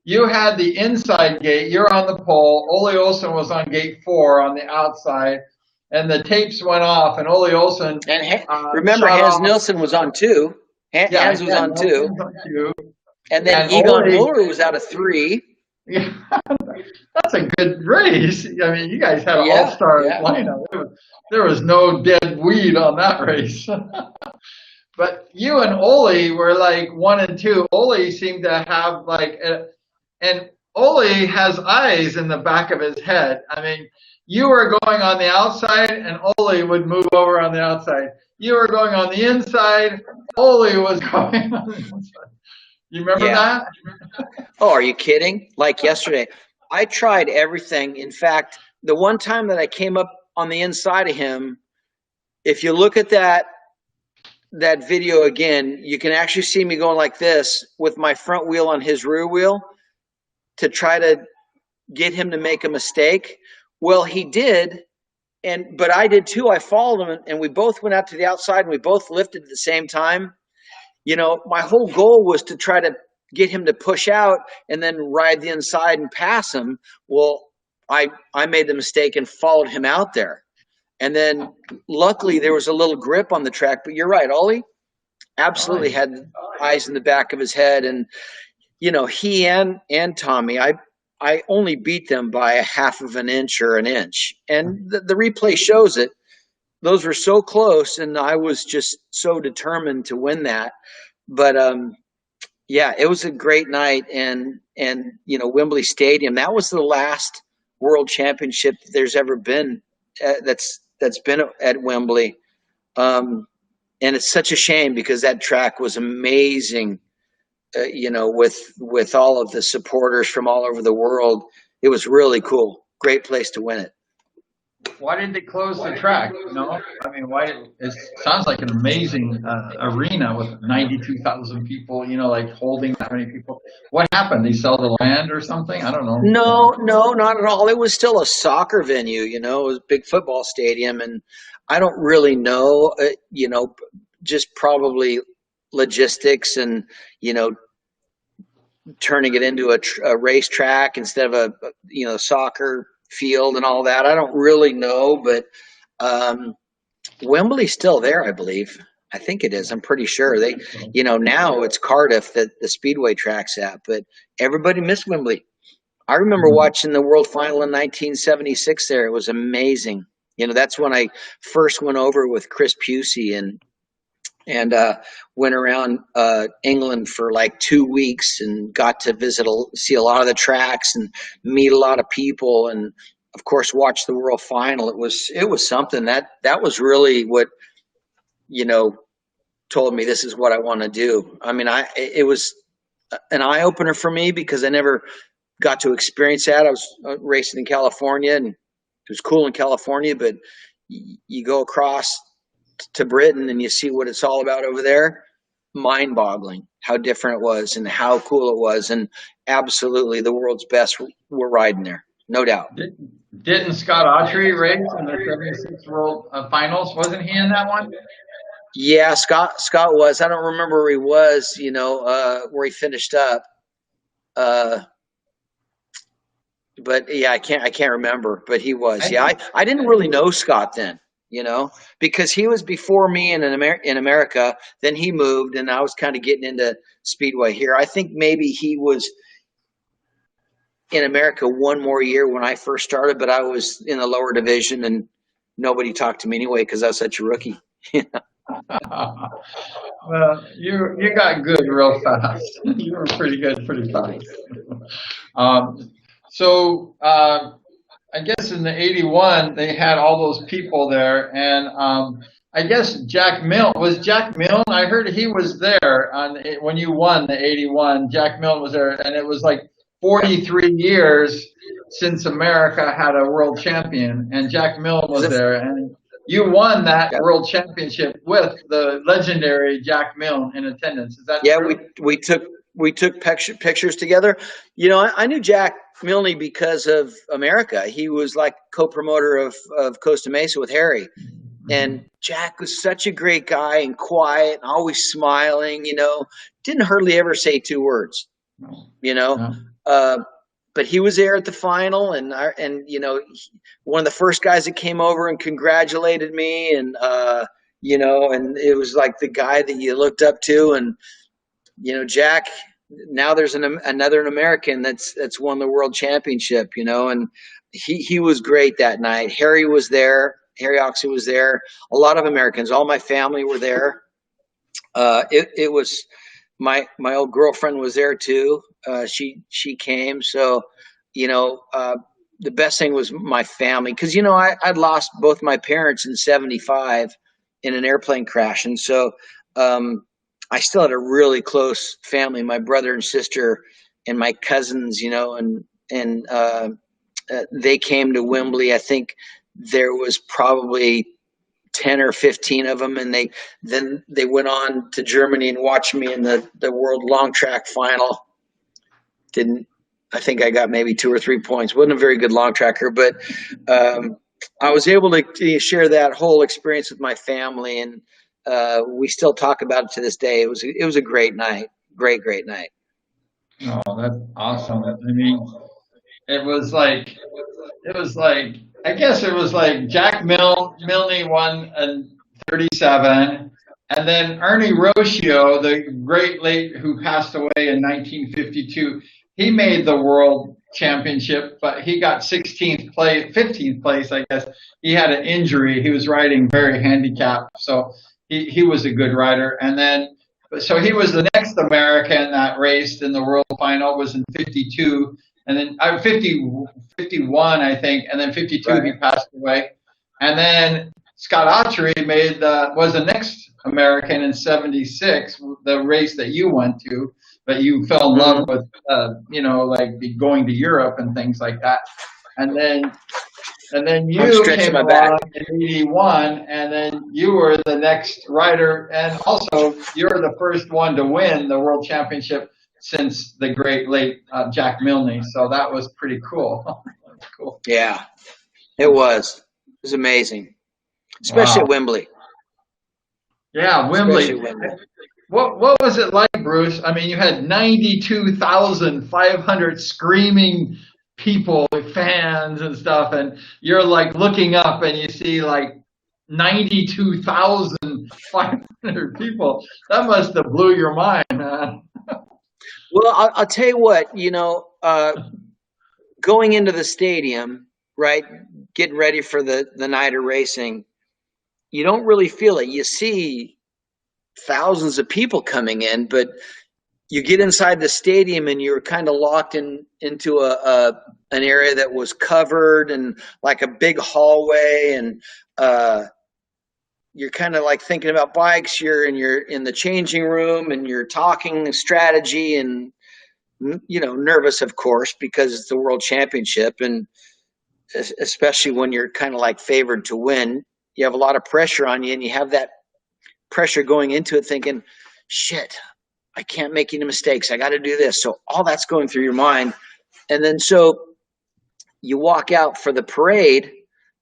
you had the inside gate. You're on the pole. Ole Olsen was on gate 4 on the outside, and the tapes went off. And Ole Olsen and remember Hans Nilsson was on 2. Hans was on 2, and then Egon Muller was out of 3. Yeah, that's a good race. I mean, you guys had an all-star lineup. There was no dead weed on that race. But you and Ole were like 1 and 2. Ole seemed to have and Ole has eyes in the back of his head. I mean, you were going on the outside, and Ole would move over on the outside. You were going on the inside. Ole was going on the inside. You remember that? Oh, are you kidding? Like yesterday, I tried everything. In fact, the one time that I came up on the inside of him, if you look at that video again, you can actually see me going like this with my front wheel on his rear wheel to try to get him to make a mistake. Well, he did, but I did too. I followed him, and we both went out to the outside, and we both lifted at the same time. My whole goal was to try to get him to push out and then ride the inside and pass him. Well, I made the mistake and followed him out there. And then luckily there was a little grip on the track. But you're right, Ollie absolutely had eyes in the back of his head. And, he and Tommy, I only beat them by a half of an inch or an inch. And the replay shows it. Those were so close, and I was just so determined to win that. But it was a great night, and Wembley Stadium. That was the last World Championship there's ever been that's been at Wembley, and it's such a shame because that track was amazing. With all of the supporters from all over the world, it was really cool. Great place to win it. Why did they close the track? I mean, it sounds like an amazing arena with 92,000 people, like holding that many people. What happened? They sell the land or something? I don't know. No, not at all. It was still a soccer venue, it was a big football stadium. And I don't really know, just probably logistics and, turning it into a racetrack instead of a soccer field and all that. I don't really know, but Wembley's still there, I believe. I think it is. I'm pretty sure now it's Cardiff that the Speedway track's at, but everybody missed Wembley. I remember watching the World Final in 1976 there. It was amazing. That's when I first went over with Chris Pusey and went around England for like 2 weeks and got to see a lot of the tracks and meet a lot of people and of course watch the World Final. It was something that was really what told me this is what I want to do. I mean, it was an eye opener for me because I never got to experience that. I was racing in California and it was cool in California, but you go across to Britain and you see what it's all about over there. Mind boggling how different it was and how cool it was. And absolutely the world's best were riding there. No doubt. Didn't Scott Autry race in the 76 World Finals? Wasn't he in that one? Yeah, Scott was. I don't remember where he was, where he finished up. But yeah, I can't remember, but he was. Yeah, I didn't really know Scott then, because he was before me in America. Then he moved, and I was kind of getting into Speedway here. I think maybe he was in America one more year when I first started, but I was in the lower division, and nobody talked to me anyway because I was such a rookie. Well, you got good real fast. You were pretty good pretty fast. So I guess in the 81 they had all those people there, and I guess Jack Milne was Jack Milne. I heard he was there when you won the 81. Jack Milne was there, and it was like 43 years since America had a world champion, and Jack Milne was there, and you won that world championship with the legendary Jack Milne in attendance. Is that true? we took pictures together. I knew Jack Milne because of America. He was like co-promoter of Costa Mesa with Harry. And Jack was such a great guy and quiet and always smiling, didn't hardly ever say 2 words, but he was there at the final and one of the first guys that came over and congratulated me and, and it was like the guy that you looked up to and, Jack, now there's another American that's won the world championship, and he was great that night. Harry was there. Harry Oxley was there. A lot of Americans, all my family were there. It was my old girlfriend was there too. She came. So, the best thing was my family. Cause I'd lost both my parents in 75 in an airplane crash. And so, I still had a really close family, my brother and sister and my cousins, and they came to Wembley. I think there was probably 10 or 15 of them. And they went on to Germany and watched me in the world long track final. I think I got maybe 2 or 3 points. Wasn't a very good long tracker, but I was able to share that whole experience with my family, and we still talk about it to this day. It was a great night, great night. Oh, that's awesome! I mean, it was like I guess it was like Jack Milne won in 37, and then Ernie Rocio, the great late who passed away in 1952. He made the world championship, but he got 15th place, I guess. He had an injury. He was riding very handicapped, so he was a good rider. And then, so he was the next American that raced in the world final, was in 52, and then 51, I think, and then 52 right. He passed away. And then Scott Autry was the next American in 76, the race that you went to. But you fell in love with, like going to Europe and things like that. And then you came along in 81, and then you were the next rider. And also, you're the first one to win the world championship since the great late Jack Milne. So that was pretty cool. Cool. Yeah, it was. It was amazing, especially at Wembley. Yeah, Wembley. what was it like, Bruce? I mean, you had 92,500 screaming people, fans and stuff, and you're like looking up and you see like 92,500 people. That must have blew your mind, man. Well, I'll tell you what, going into the stadium, right, getting ready for the night of racing, you don't really feel it. You see thousands of people coming in, but you get inside the stadium and you're kind of locked into an area that was covered and like a big hallway, and you're kind of like thinking about bikes. You're in the changing room and you're talking strategy, and nervous, of course, because it's the world championship, and especially when you're kind of like favored to win, you have a lot of pressure on you, and you have that pressure going into it thinking, shit, I can't make any mistakes. I got to do this. So all that's going through your mind. And then so you walk out for the parade.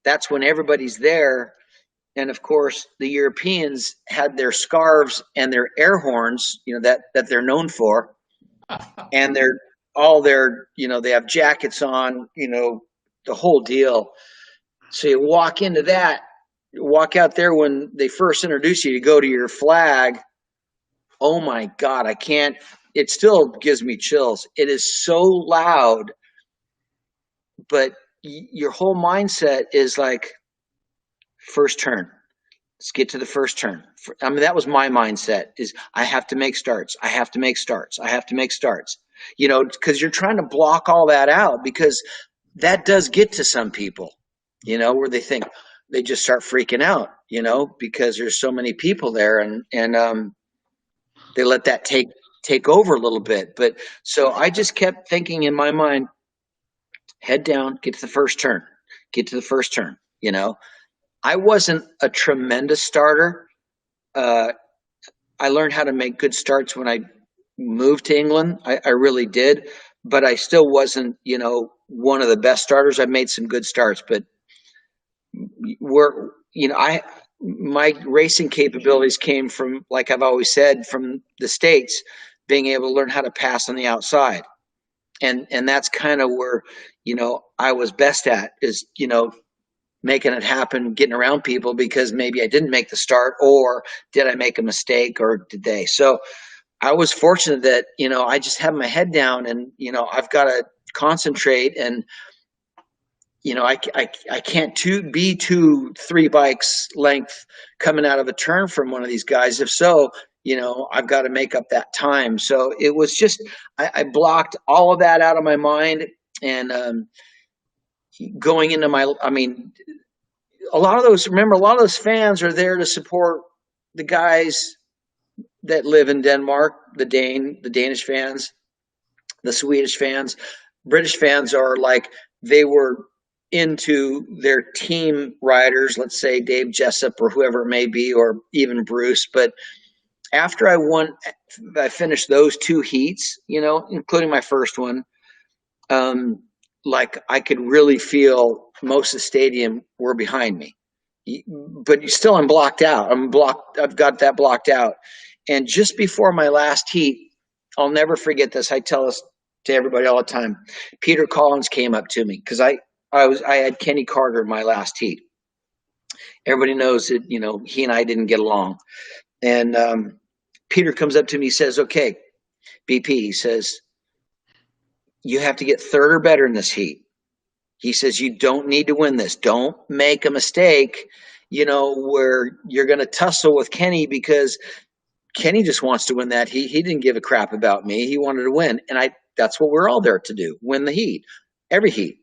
That's when everybody's there. And of course, the Europeans had their scarves and their air horns, that they're known for. And they have jackets on, the whole deal. So you walk into that, walk out there when they first introduce you to go to your flag. Oh my God, I can't, it still gives me chills. It is so loud, but your whole mindset is like, first turn. Let's get to the first turn. I mean, that was my mindset, is I have to make starts. I have to make starts. I have to make starts, because you're trying to block all that out, because that does get to some people, where they think they just start freaking out, because there's so many people there, and they let that take over a little bit. But so I just kept thinking in my mind, head down, get to the first turn, I wasn't a tremendous starter. I learned how to make good starts when I moved to England. I really did, but I still wasn't, one of the best starters. I made some good starts, but my racing capabilities came from, like I've always said, from the States, being able to learn how to pass on the outside. And that's kind of where, I was best at, is, making it happen, getting around people, because maybe I didn't make the start, or did I make a mistake, or did they? So I was fortunate that, I just have my head down, and, I've got to concentrate, and, I can't be 2-3 bikes length coming out of a turn from one of these guys. If so, I've got to make up that time. So it was just, I blocked all of that out of my mind, and going into a lot of those fans are there to support the guys that live in Denmark, the Danish fans, the Swedish fans. British fans are like, they were into their team riders, let's say Dave Jessup or whoever it may be, or even Bruce. But after I finished those 2 heats, including my first one, like I could really feel most of the stadium were behind me. But still, I'm blocked out. I've got that blocked out. And just before my last heat, I'll never forget this. I tell this to everybody all the time. Peter Collins came up to me, because I had Kenny Carter in my last heat. Everybody knows that, he and I didn't get along. And Peter comes up to me, he says, okay, BP, he says, you have to get third or better in this heat. He says, you don't need to win this. Don't make a mistake, where you're going to tussle with Kenny, because Kenny just wants to win that heat. He didn't give a crap about me. He wanted to win. And that's what we're all there to do, win the heat, every heat.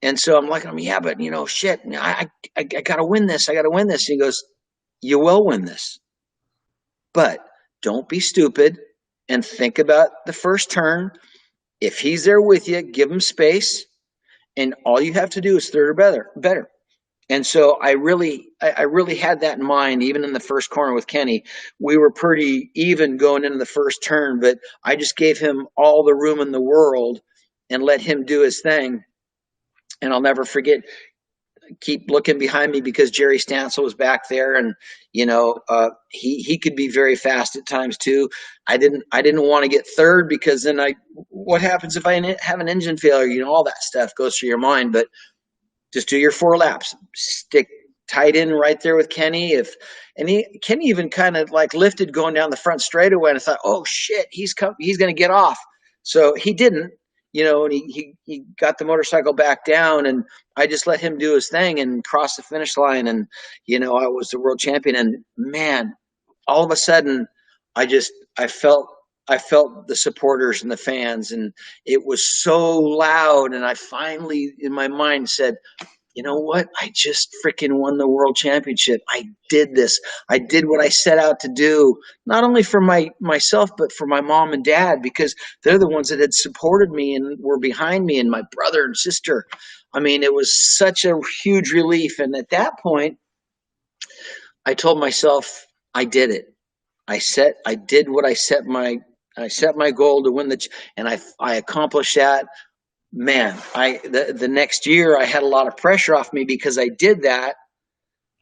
And so I'm like, yeah, but shit, I got to win this. I got to win this. And he goes, you will win this, but don't be stupid and think about the first turn. If he's there with you, give him space. And all you have to do is third or better. And so I really had that in mind. Even in the first corner with Kenny, we were pretty even going into the first turn, but I just gave him all the room in the world and let him do his thing. And I'll never forget, keep looking behind me because Jerry Stansel was back there, and he could be very fast at times too. I didn't want to get third because then what happens if I have an engine failure? All that stuff goes through your mind. But just do your 4 laps, stick tight in right there with Kenny. Kenny even kind of like lifted going down the front straightaway, and I thought, oh shit, he's going to get off. So he didn't. And he got the motorcycle back down, and I just let him do his thing and cross the finish line. And, I was the world champion. And man, all of a sudden I felt the supporters and the fans, and it was so loud. And I finally, in my mind, said, you know what? I just freaking won the world championship. I did this. I did what I set out to do, not only for myself, but for my mom and dad, because they're the ones that had supported me and were behind me, and my brother and sister. I mean, it was such a huge relief. And at that point, I told myself, I did it. I did what I set my goal to win and I accomplished that. Man, the next year I had a lot of pressure off me because I did that.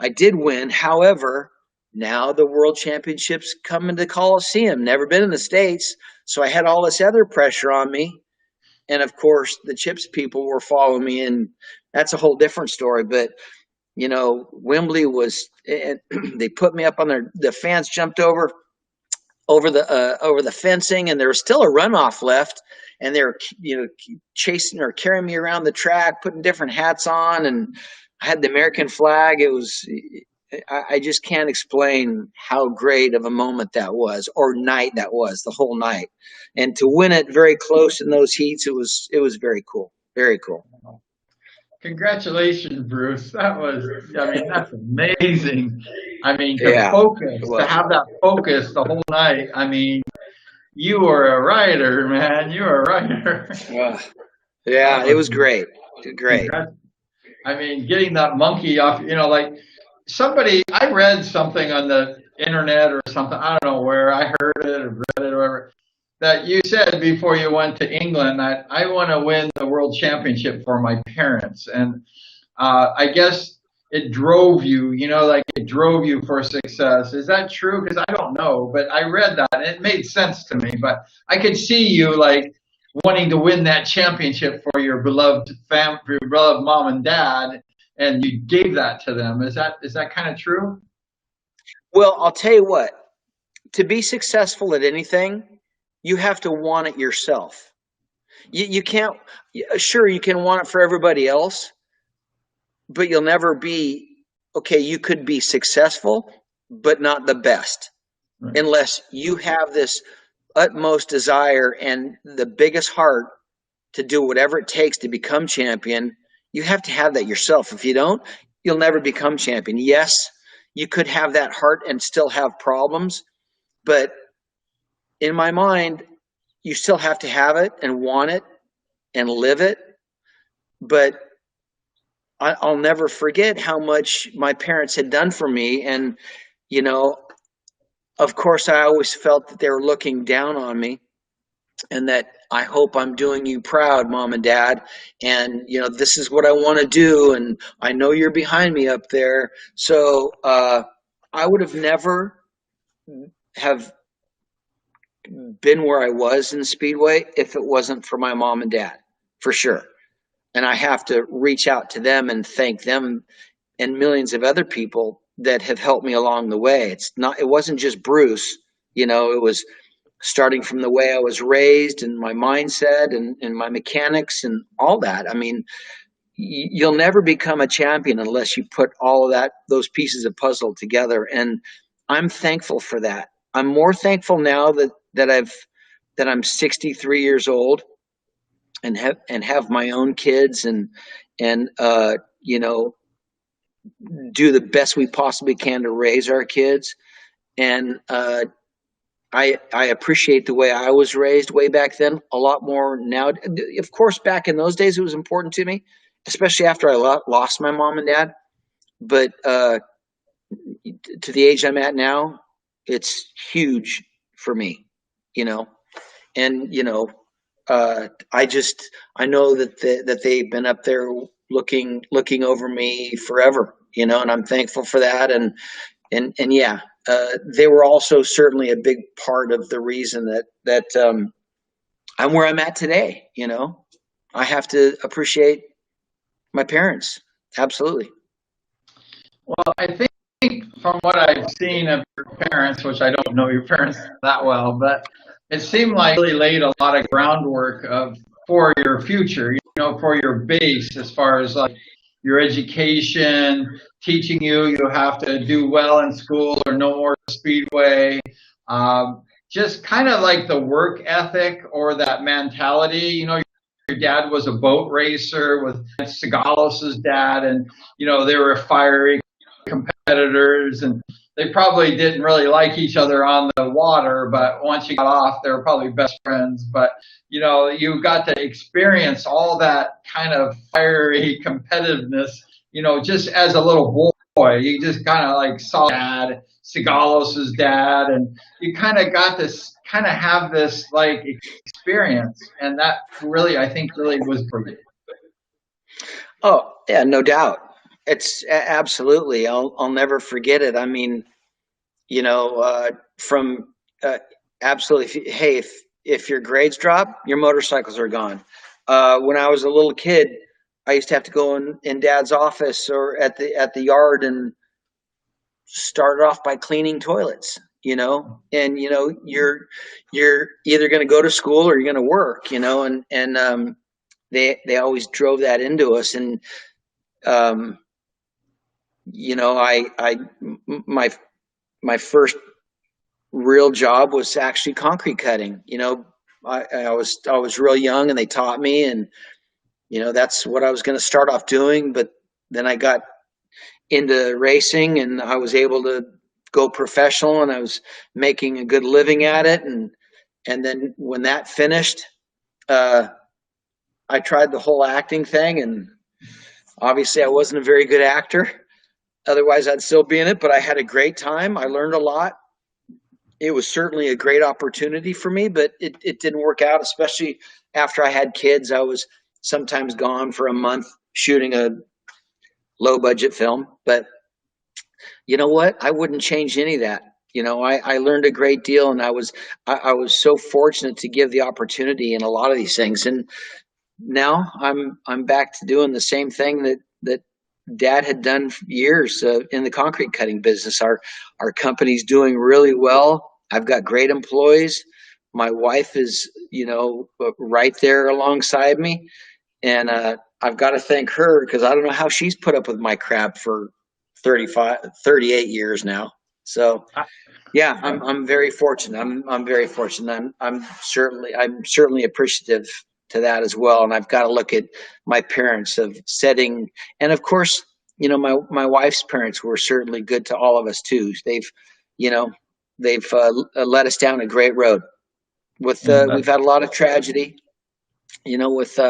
I did win. However, now the world championships come into Coliseum. Never been in the States. So I had all this other pressure on me. And of course, the Chips people were following me, and that's a whole different story. But, Wembley was, they put me up on the fans jumped over the fencing, and there was still a runoff left. And they were, chasing or carrying me around the track, putting different hats on, and I had the American flag. It was, I just can't explain how great of a moment that was, or night that was, the whole night. And to win it very close in those heats, it was very cool, very cool. Congratulations, Bruce. That's amazing. To have that focus the whole night. You were a writer, man. You were a writer. Yeah, it was great. Great. Getting that monkey off, I read something on the internet or something, I don't know where, I heard it or read it or whatever, that you said before you went to England that I want to win the world championship for my parents. And I guess it drove you, it drove you for success. Is that true? Because I don't know, but I read that and it made sense to me. But I could see you wanting to win that championship for your beloved for your beloved mom and dad, and you gave that to them. Is that kind of true? Well, I'll tell you what. To be successful at anything, you have to want it yourself. You can't. Sure, you can want it for everybody else, but you'll never be, okay, you could be successful, but not the best, right, unless you have this utmost desire and the biggest heart to do whatever it takes to become champion. You have to have that yourself. If you don't, you'll never become champion. Yes, you could have that heart and still have problems, but in my mind, you still have to have it and want it and live it. But I'll never forget how much my parents had done for me. And, of course, I always felt that they were looking down on me, and that I hope I'm doing you proud, Mom and Dad. And, this is what I want to do. And I know you're behind me up there. So I would have never have been where I was in Speedway if it wasn't for my mom and dad, for sure. And I have to reach out to them and thank them and millions of other people that have helped me along the way. It wasn't just Bruce, it was starting from the way I was raised and my mindset and my mechanics and all that. You'll never become a champion unless you put all of those pieces of puzzle together. And I'm thankful for that. I'm more thankful now that I'm 63 years old and have my own kids and do the best we possibly can to raise our kids. And I appreciate the way I was raised way back then a lot more now. Of course, back in those days, it was important to me, especially after I lost my mom and dad. But to the age I'm at now, it's huge for me, and I know that they've been up there, looking over me forever, you know, and I'm thankful for that. And yeah, they were also certainly a big part of the reason that I'm where I'm at today. You know, I have to appreciate my parents. Absolutely. Well, I think from what I've seen of your parents, which I don't know your parents that well, but it seemed like you really laid a lot of groundwork for your future, you know, for your base as far as like your education, teaching you have to do well in school or no more speedway. Just kind of like the work ethic or that mentality, you know, your dad was a boat racer with Segalos's dad, and you know they were fiery competitors, and they probably didn't really like each other on the water, but once you got off, they were probably best friends. But you know, you got to experience all that kind of fiery competitiveness, you know, just as a little boy. You just kind of like saw dad, Segalos's dad, and you kind of got this kind of have this like experience, and that really, I think, really was for you. Oh yeah, no doubt. It's absolutely. I'll never forget it. I mean, you know, from absolutely. Hey, if your grades drop, your motorcycles are gone. When I was a little kid, I used to have to go in Dad's office or at the yard and start off by cleaning toilets. You know, and you know you're either going to go to school or you're going to work. You know, and they always drove that into us. And um, you know, my my first real job was actually concrete cutting. You know, I was real young, and they taught me, and you know that's what I was going to start off doing. But then I got into racing, and I was able to go professional, and I was making a good living at it. And then when that finished, uh, I tried the whole acting thing, and obviously I wasn't a very good actor. Otherwise, I'd still be in it. But I had a great time. I learned a lot. It was certainly a great opportunity for me, but it didn't work out, especially after I had kids. I was sometimes gone for a month shooting a low budget film. But you know what? I wouldn't change any of that. You know, I learned a great deal, and I was so fortunate to give the opportunity in a lot of these things. And now I'm back to doing the same thing that Dad had done for years in the concrete cutting business. Our company's doing really well. I've got great employees. My wife is, you know, right there alongside me, and I've got to thank her because I don't know how she's put up with my crap for 38 years now. So yeah, I'm very fortunate. I'm very fortunate. I'm certainly appreciative to that as well. And I've got to look at my parents of setting, and of course, you know, my wife's parents were certainly good to all of us too. You know, they've led us down a great road. We've had a lot of tragedy, you know, with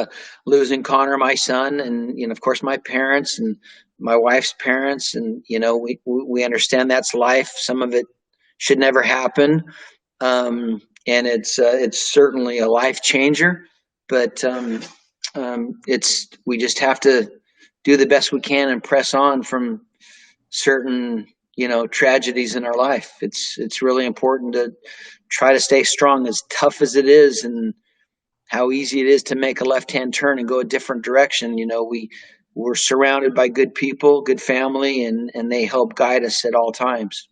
losing Connor, my son, and you know, of course, my parents and my wife's parents, and you know, we understand that's life. Some of it should never happen, and it's certainly a life changer. But it's we just have to do the best we can and press on from certain, you know, tragedies in our life. It's really important to try to stay strong, as tough as it is, and how easy it is to make a left-hand turn and go a different direction. You know, we're surrounded by good people, good family, and they help guide us at all times.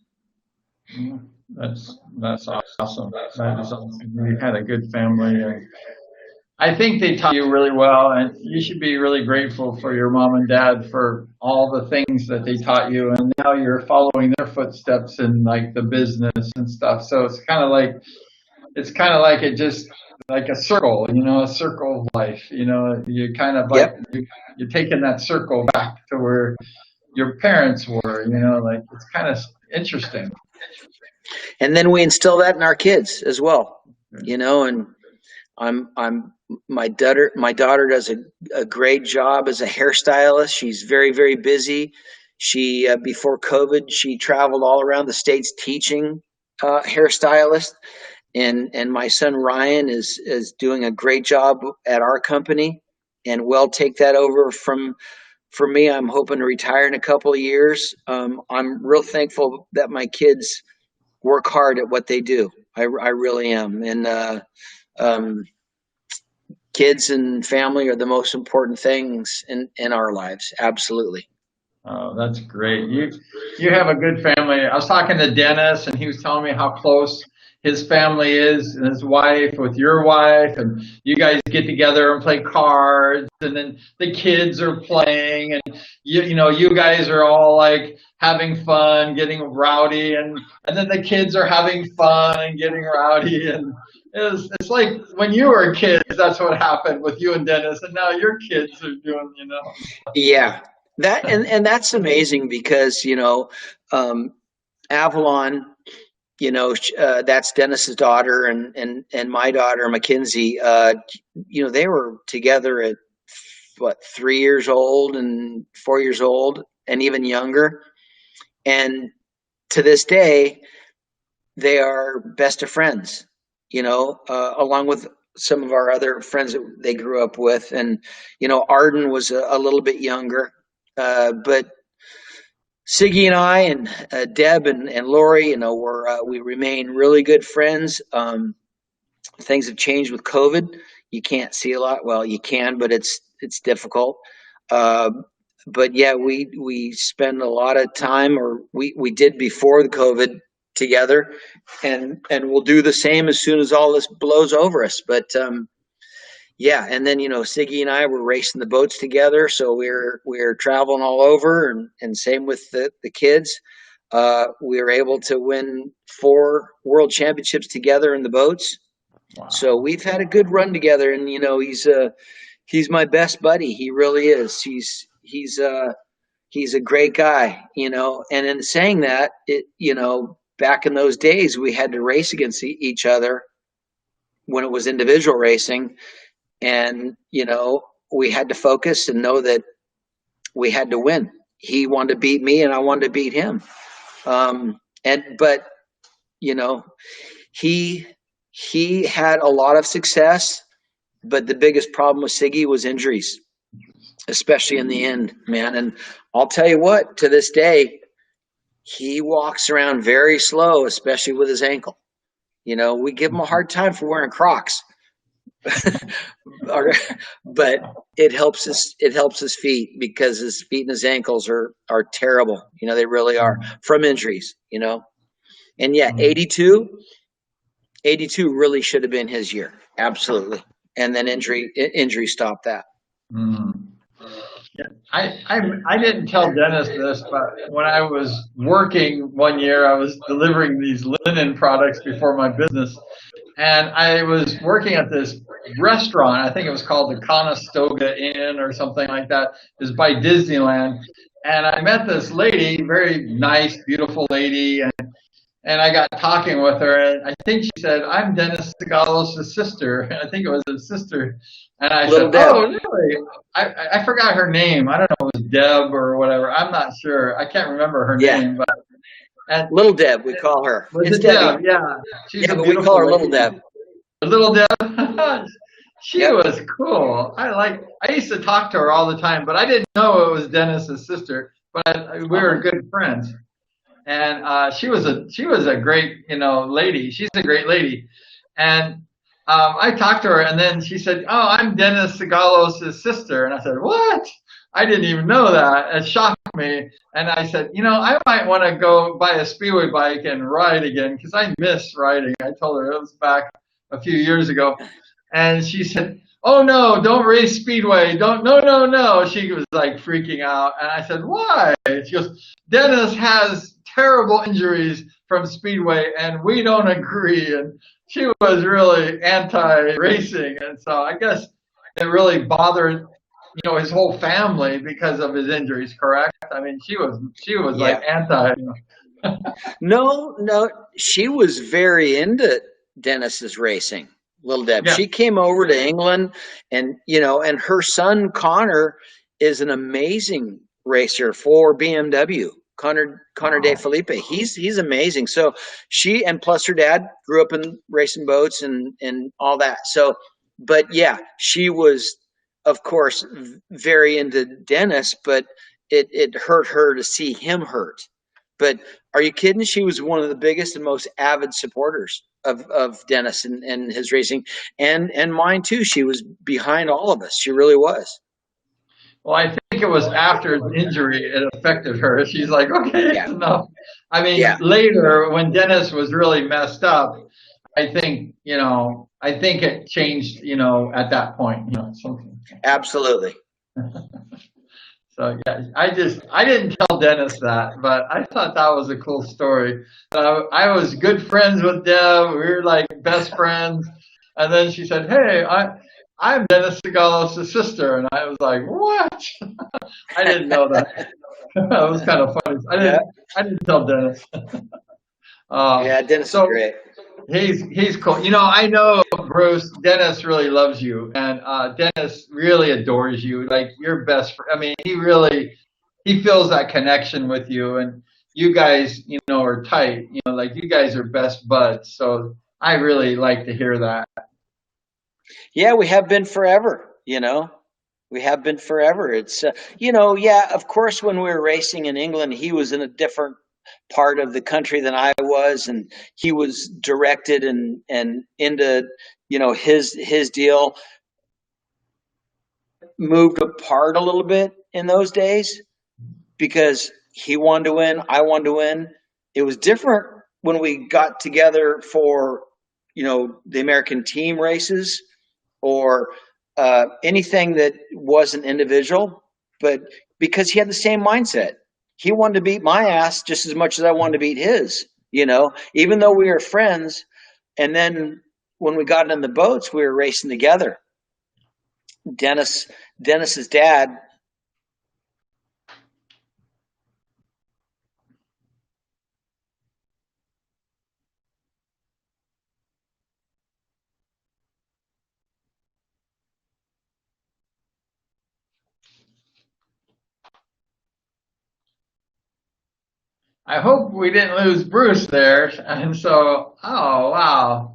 That's awesome. That is awesome. You had a good family, and I think they taught you really well, and you should be really grateful for your mom and dad for all the things that they taught you, and now you're following their footsteps in like the business and stuff. So it's kind of like it just like a circle, you know, a circle of life. You know, you kind of like Yep. you're taking that circle back to where your parents were. You know, like it's kind of interesting. And then we instill that in our kids as well. You know, and I'm my daughter does a great job as a hairstylist. She's very, very busy. She before COVID, she traveled all around the states teaching hairstylist. And my son Ryan is doing a great job at our company. we'll take that over for me. I'm hoping to retire in a couple of years. I'm real thankful that my kids work hard at what they do. I really am. And um, kids and family are the most important things in our lives. Absolutely. Oh, that's great. You have a good family. I was talking to Dennis, and he was telling me how close his family is and his wife with your wife, and you guys get together and play cards, and then the kids are playing, and you guys are all like having fun, getting rowdy, and then the kids are having fun and getting rowdy, and it's like when you were kids, that's what happened with you and Dennis, and now your kids are doing. Yeah. That and that's amazing because Avalon, that's Dennis's daughter and my daughter Mackenzie. They were together at what 3 years old and 4 years old and even younger, and to this day they are best of friends. Along with some of our other friends that they grew up with, and Arden was a little bit younger, but Siggy and I and Deb and Lori, we remain really good friends. Things have changed with COVID. You can't see a lot. Well, you can, but it's difficult. Uh, but yeah, we spend a lot of time, or we did before the COVID together, and we'll do the same as soon as all this blows over us. But yeah, and then Siggy and I were racing the boats together, so we're traveling all over, and same with the kids. We were able to win 4 world championships together in the boats. Wow. So we've had a good run together, and he's my best buddy. He really is. He's a great guy, And in saying that, back in those days, we had to race against each other when it was individual racing. And, we had to focus and know that we had to win. He wanted to beat me and I wanted to beat him. But he had a lot of success, but the biggest problem with Siggy was injuries, especially in the end, man. And I'll tell you what, to this day, he walks around very slow, especially with his ankle. We give him a hard time for wearing Crocs. But it helps his feet, because his feet and his ankles are terrible. They really are, from injuries. And yeah, 82 really should have been his year, absolutely. And then injury stopped that. Yeah, I didn't tell Dennis this, but when I was working one year, I was delivering these linen products before my business. And I was working at this restaurant. I think it was called the Conestoga Inn or something like that. It was by Disneyland. And I met this lady, very nice, beautiful lady. And I got talking with her. And I think she said, "I'm Dennis Segalos' sister." And I think it was his sister. And I said, Deb. "Oh, really?" I forgot her name. I don't know if it was Deb or whatever. I'm not sure. I can't remember her name. But Little Deb, we call her. It's Deb, yeah. She's but we call her Little Deb. Little Deb. She was cool. I used to talk to her all the time, but I didn't know it was Dennis's sister. But we were good friends, and she was a great lady. She's a great lady, and I talked to her, and then she said, "Oh, I'm Dennis Segalos' sister," and I said, "What?" I didn't even know that. It shocked me. And I said, I might want to go buy a Speedway bike and ride again, because I miss riding. I told her it was back a few years ago. And she said, "Oh, no, don't race Speedway. No. She was like freaking out. And I said, "Why?" She goes, "Dennis has terrible injuries from Speedway, and we don't agree." And she was really anti-racing. And so I guess it really bothered his whole family because of his injuries, correct? I mean, she was like anti. No, she was very into Dennis's racing, Little Deb. Yeah. She came over to England, and and her son Connor is an amazing racer for BMW. Connor De Felipe, he's amazing. So she, and plus her dad grew up in racing boats and all that. So, but yeah, she was of course, very into Dennis, but it hurt her to see him hurt. But are you kidding? She was one of the biggest and most avid supporters of Dennis and his racing, and mine too. She was behind all of us. She really was. Well, I think it was after his injury it affected her. She's like, okay, it's Yeah, enough. I mean, yeah, later when Dennis was really messed up, I think, I think it changed, at that point, something. absolutely. So yeah, I didn't tell Dennis that, but I thought that was a cool story. I was good friends with Deb. We were like best friends, and then she said, "Hey, I'm Dennis Segalos' sister," and I was like, "What?" I didn't know that. That was kind of funny. Yeah, I didn't tell Dennis. yeah. Dennis is So great. he's cool. I know Bruce. Dennis really loves you, and Dennis really adores you. Like your best friend. I mean, he feels that connection with you, and you guys, are tight. Like you guys are best buds. So I really like to hear that. Yeah, we have been forever. We have been forever. It's yeah. Of course, when we were racing in England, he was in a different part of the country than I was, and he was directed and into his deal moved apart a little bit in those days because he wanted to win, I wanted to win. It was different when we got together for the American team races or anything that wasn't individual, but because he had the same mindset. He wanted to beat my ass just as much as I wanted to beat his, even though we were friends. And then when we got in the boats, we were racing together. Dennis's dad. I hope we didn't lose Bruce there. And so, oh wow,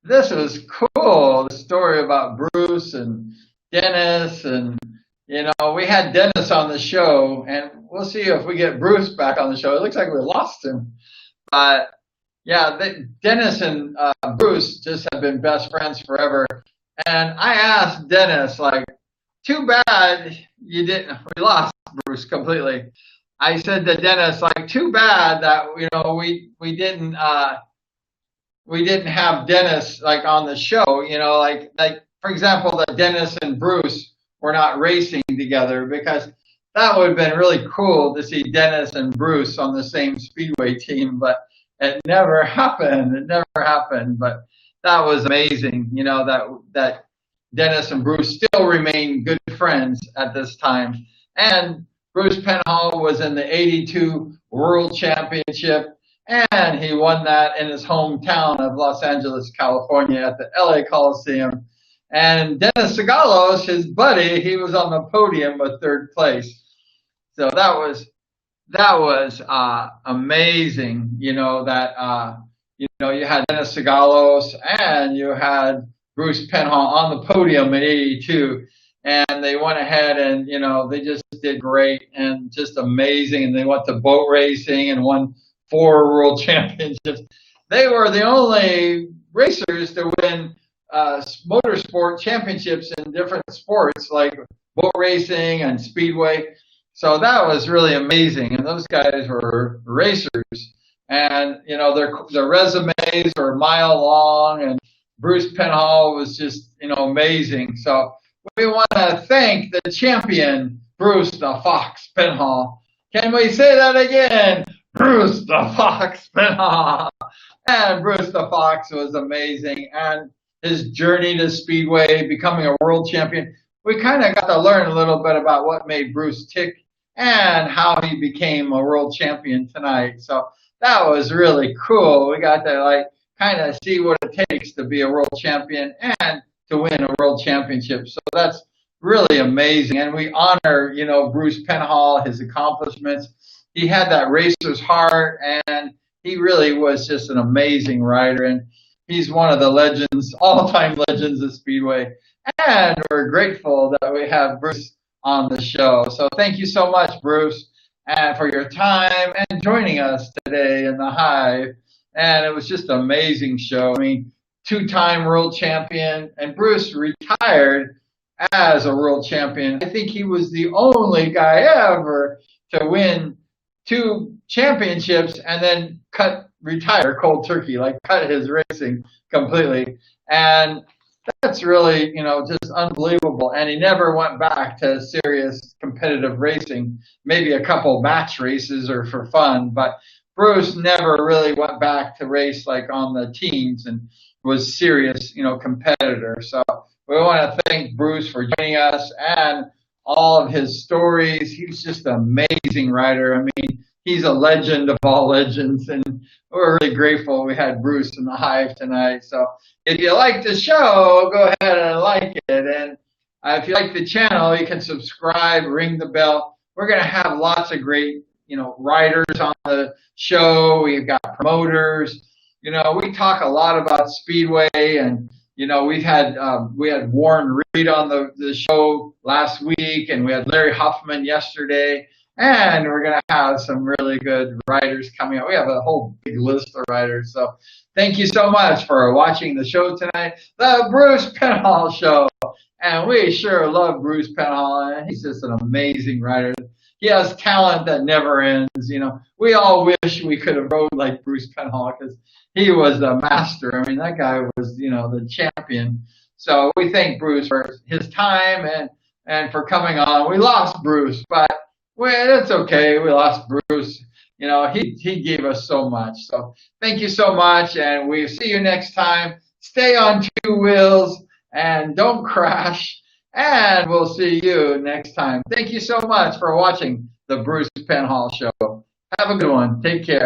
this was cool. The story about Bruce and Dennis, and we had Dennis on the show, and we'll see if we get Bruce back on the show. It looks like we lost him, but yeah, Dennis and Bruce just have been best friends forever. And I asked Dennis, like, too bad you didn't. We lost Bruce completely. I said to Dennis, like, too bad that we didn't have Dennis like on the show, like for example, that Dennis and Bruce were not racing together because that would have been really cool to see Dennis and Bruce on the same speedway team, but it never happened. It never happened, but that was amazing, that Dennis and Bruce still remain good friends at this time. And Bruce Penhall was in the '82 World Championship, and he won that in his hometown of Los Angeles, California at the LA Coliseum. And Dennis Segalos, his buddy, he was on the podium with third place. So that was amazing, that you had Dennis Segalos and you had Bruce Penhall on the podium in '82. And they went ahead and, they just did great and just amazing. And they went to boat racing and won 4 world championships. They were the only racers to win motorsport championships in different sports like boat racing and speedway. So that was really amazing. And those guys were racers. And, their resumes were a mile long. And Bruce Penhall was just, amazing. So we want to thank the champion, Bruce the Fox Penhall. Can we say that again? Bruce the Fox Penhall. And Bruce the Fox was amazing. And his journey to Speedway, becoming a world champion, we kind of got to learn a little bit about what made Bruce tick and how he became a world champion tonight. So that was really cool. We got to kind of see what it takes to be a world champion and to win a world championship. So that's really amazing. And we honor, Bruce Penhall, his accomplishments. He had that racer's heart, and he really was just an amazing rider. And he's one of the legends, all-time legends of Speedway. And we're grateful that we have Bruce on the show. So thank you so much, Bruce, and for your time and joining us today in the Hive. And it was just an amazing show. I mean, two-time world champion, and Bruce retired as a world champion. I think he was the only guy ever to win two championships and then retire cold turkey, like cut his racing completely. And that's really, just unbelievable. And he never went back to serious competitive racing, maybe a couple match races or for fun, but Bruce never really went back to race like on the teams and was serious, competitor. So we want to thank Bruce for joining us and all of his stories. He's just an amazing rider. I mean, he's a legend of all legends, and we're really grateful we had Bruce in the Hive tonight. So if you like the show, go ahead and like it. And if you like the channel, you can subscribe, ring the bell. We're going to have lots of great, riders on the show. We've got promoters. We talk a lot about Speedway, and we had Warren Reed on the show last week, and we had Larry Huffman yesterday. And we're going to have some really good riders coming up. We have a whole big list of riders. So thank you so much for watching the show tonight, the Bruce Penhall Show. And we sure love Bruce Penhall. And he's just an amazing rider. He has talent that never ends. We all wish we could have rode like Bruce Penhall because he was a master. I mean, that guy was, the champion. So we thank Bruce for his time and for coming on. We lost Bruce, but well, it's okay. We lost Bruce. He gave us so much. So thank you so much, and we'll see you next time. Stay on two wheels and don't crash, and we'll see you next time. Thank you so much for watching the Bruce Penhall Show. Have a good one. Take care.